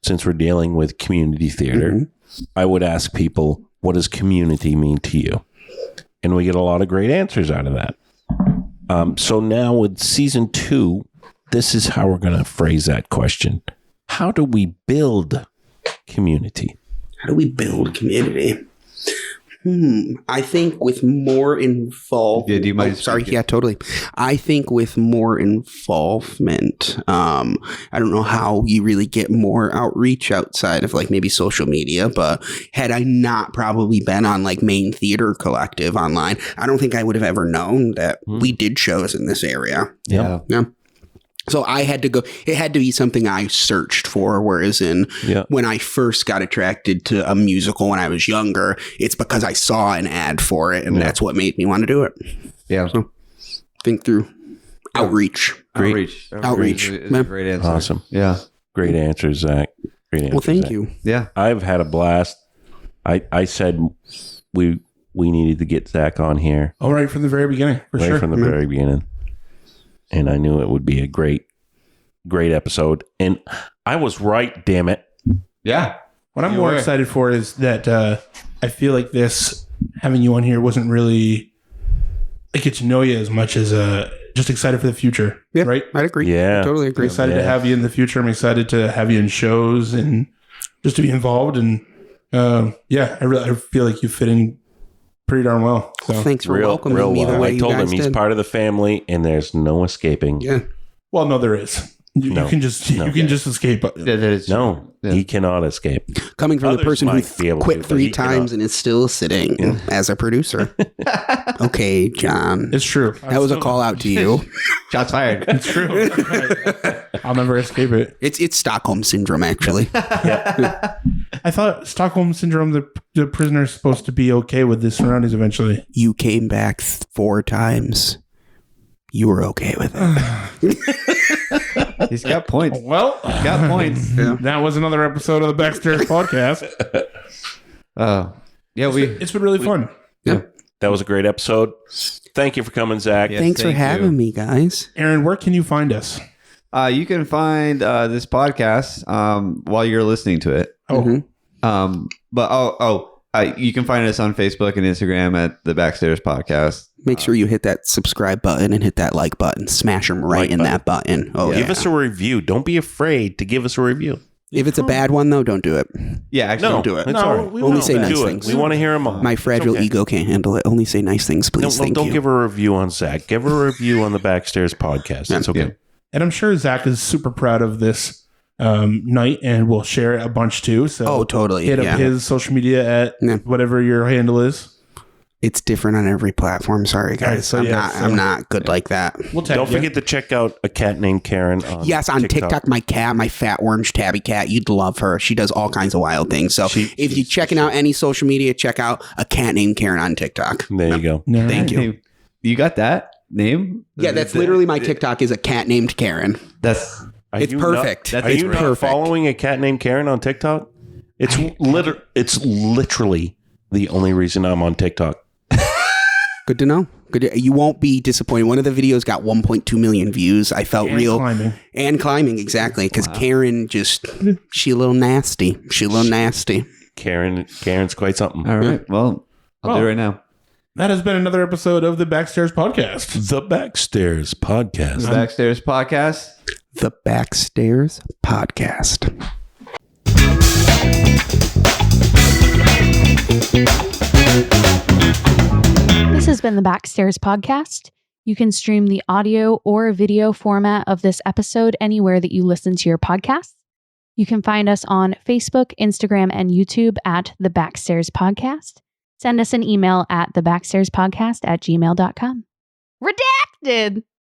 since we're dealing with community theater, I would ask people, what does community mean to you? And we get a lot of great answers out of that. So now with season 2, this is how we're going to phrase that question. How do we build community? How do we build community? I think with more involvement. Yeah, do you mind sorry. speaking? Yeah, totally. I think with more involvement, I don't know how you really get more outreach outside of maybe social media, but had I not probably been on Maine Theater Collective online, I don't think I would have ever known that we did shows in this area. Yeah. Yeah. So I had to go, it had to be something I searched for. Whereas when I first got attracted to a musical when I was younger, it's because I saw an ad for it, and that's what made me want to do it. Yeah. So think through outreach. Outreach. Outreach. Is a great answer. Awesome. Yeah. Great answer, Zach. Great answer. Well, thank Zach. you. Yeah. I've had a blast. I said we needed to get Zach on here All right, from the very beginning, for right sure. from the very beginning. And I knew it would be a great episode. And I was right, damn it. Yeah. What I'm You more were. excited for is that I feel like this, having you on here, wasn't really get to know you as much as just excited for the future. Yeah, Right? I'd agree. Yeah. I totally I'm agree. excited to Yeah. have you in the future. I'm excited to have you in shows and just to be involved. And I feel like you fit in pretty darn well. So, Thanks for welcoming me the well. way I you told guys him he's did. part of the family and there's no escaping. Yeah. well, no, there is. You can just escape. That is true. No, Yeah. he cannot escape. Coming from the Others person who might be able to, quit but 3 he cannot. times and is still sitting as a producer. Okay, John. It's true. That was a call out to you. Shots fired. It's true. I'll never escape it. It's Stockholm syndrome, actually. I thought Stockholm syndrome, the prisoner's supposed to be okay with the surroundings eventually. You came back 4 times. You were okay with it. He's got points. Well, Got points. that was another episode of the Backstairs podcast. Yeah, It's been really fun. That was a great episode. Thank you for coming, Zach. Yeah. Thanks for thank having you. me, guys. Aaron, where can you find us? You can find this podcast while you're listening to it. Oh, You can find us on Facebook and Instagram at the Backstairs Podcast. Make sure you hit that subscribe button and hit that like button. Smash them right Like in button. that button. Oh, Give yeah. us a review. Don't be afraid to give us a review. If it's a bad one, though, don't do it. Yeah, actually, No, don't do it. It's No, all right. we Only won't. say nice Do it. things. We want to hear them all. My fragile okay. ego can't handle it. Only say nice things, please. Thank Don't you. give a review on Zach. Give a review on the Backstairs podcast. It's okay. Yeah. and I'm sure Zach is super proud of this night and will share it a bunch too. So Oh, totally. hit Yeah. up his social media at Yeah. whatever your handle is. It's different on every platform. Sorry, guys. All right, so I'm not good like that. We'll tag Don't you. forget to check out a cat named Karen. Yes, on TikTok, my cat, my fat orange tabby cat, you'd love her. She does all kinds of wild things. So if you're checking out any social media, check out a cat named Karen on TikTok. There you go. No. Thank you. Hey, you got that name? Yeah, that's literally my TikTok is a cat named Karen. That's It's perfect. That's Are you not perfect. following a cat named Karen on TikTok? It's literally the only reason I'm on TikTok. Good to know. You won't be disappointed. One of the videos got 1.2 million views. I felt And real. climbing. And climbing, exactly. Because Karen she a little nasty. Karen's quite something. all right. Well, I'll do it right now. That has been another episode of the Backstairs podcast. The Backstairs podcast. The Backstairs Podcast. The Backstairs Podcast. This has been the Backstairs Podcast. You can stream the audio or video format of this episode anywhere that you listen to your podcasts. You can find us on Facebook, Instagram, and YouTube at The Backstairs Podcast. Send us an email at thebackstairspodcast@gmail.com. Redacted!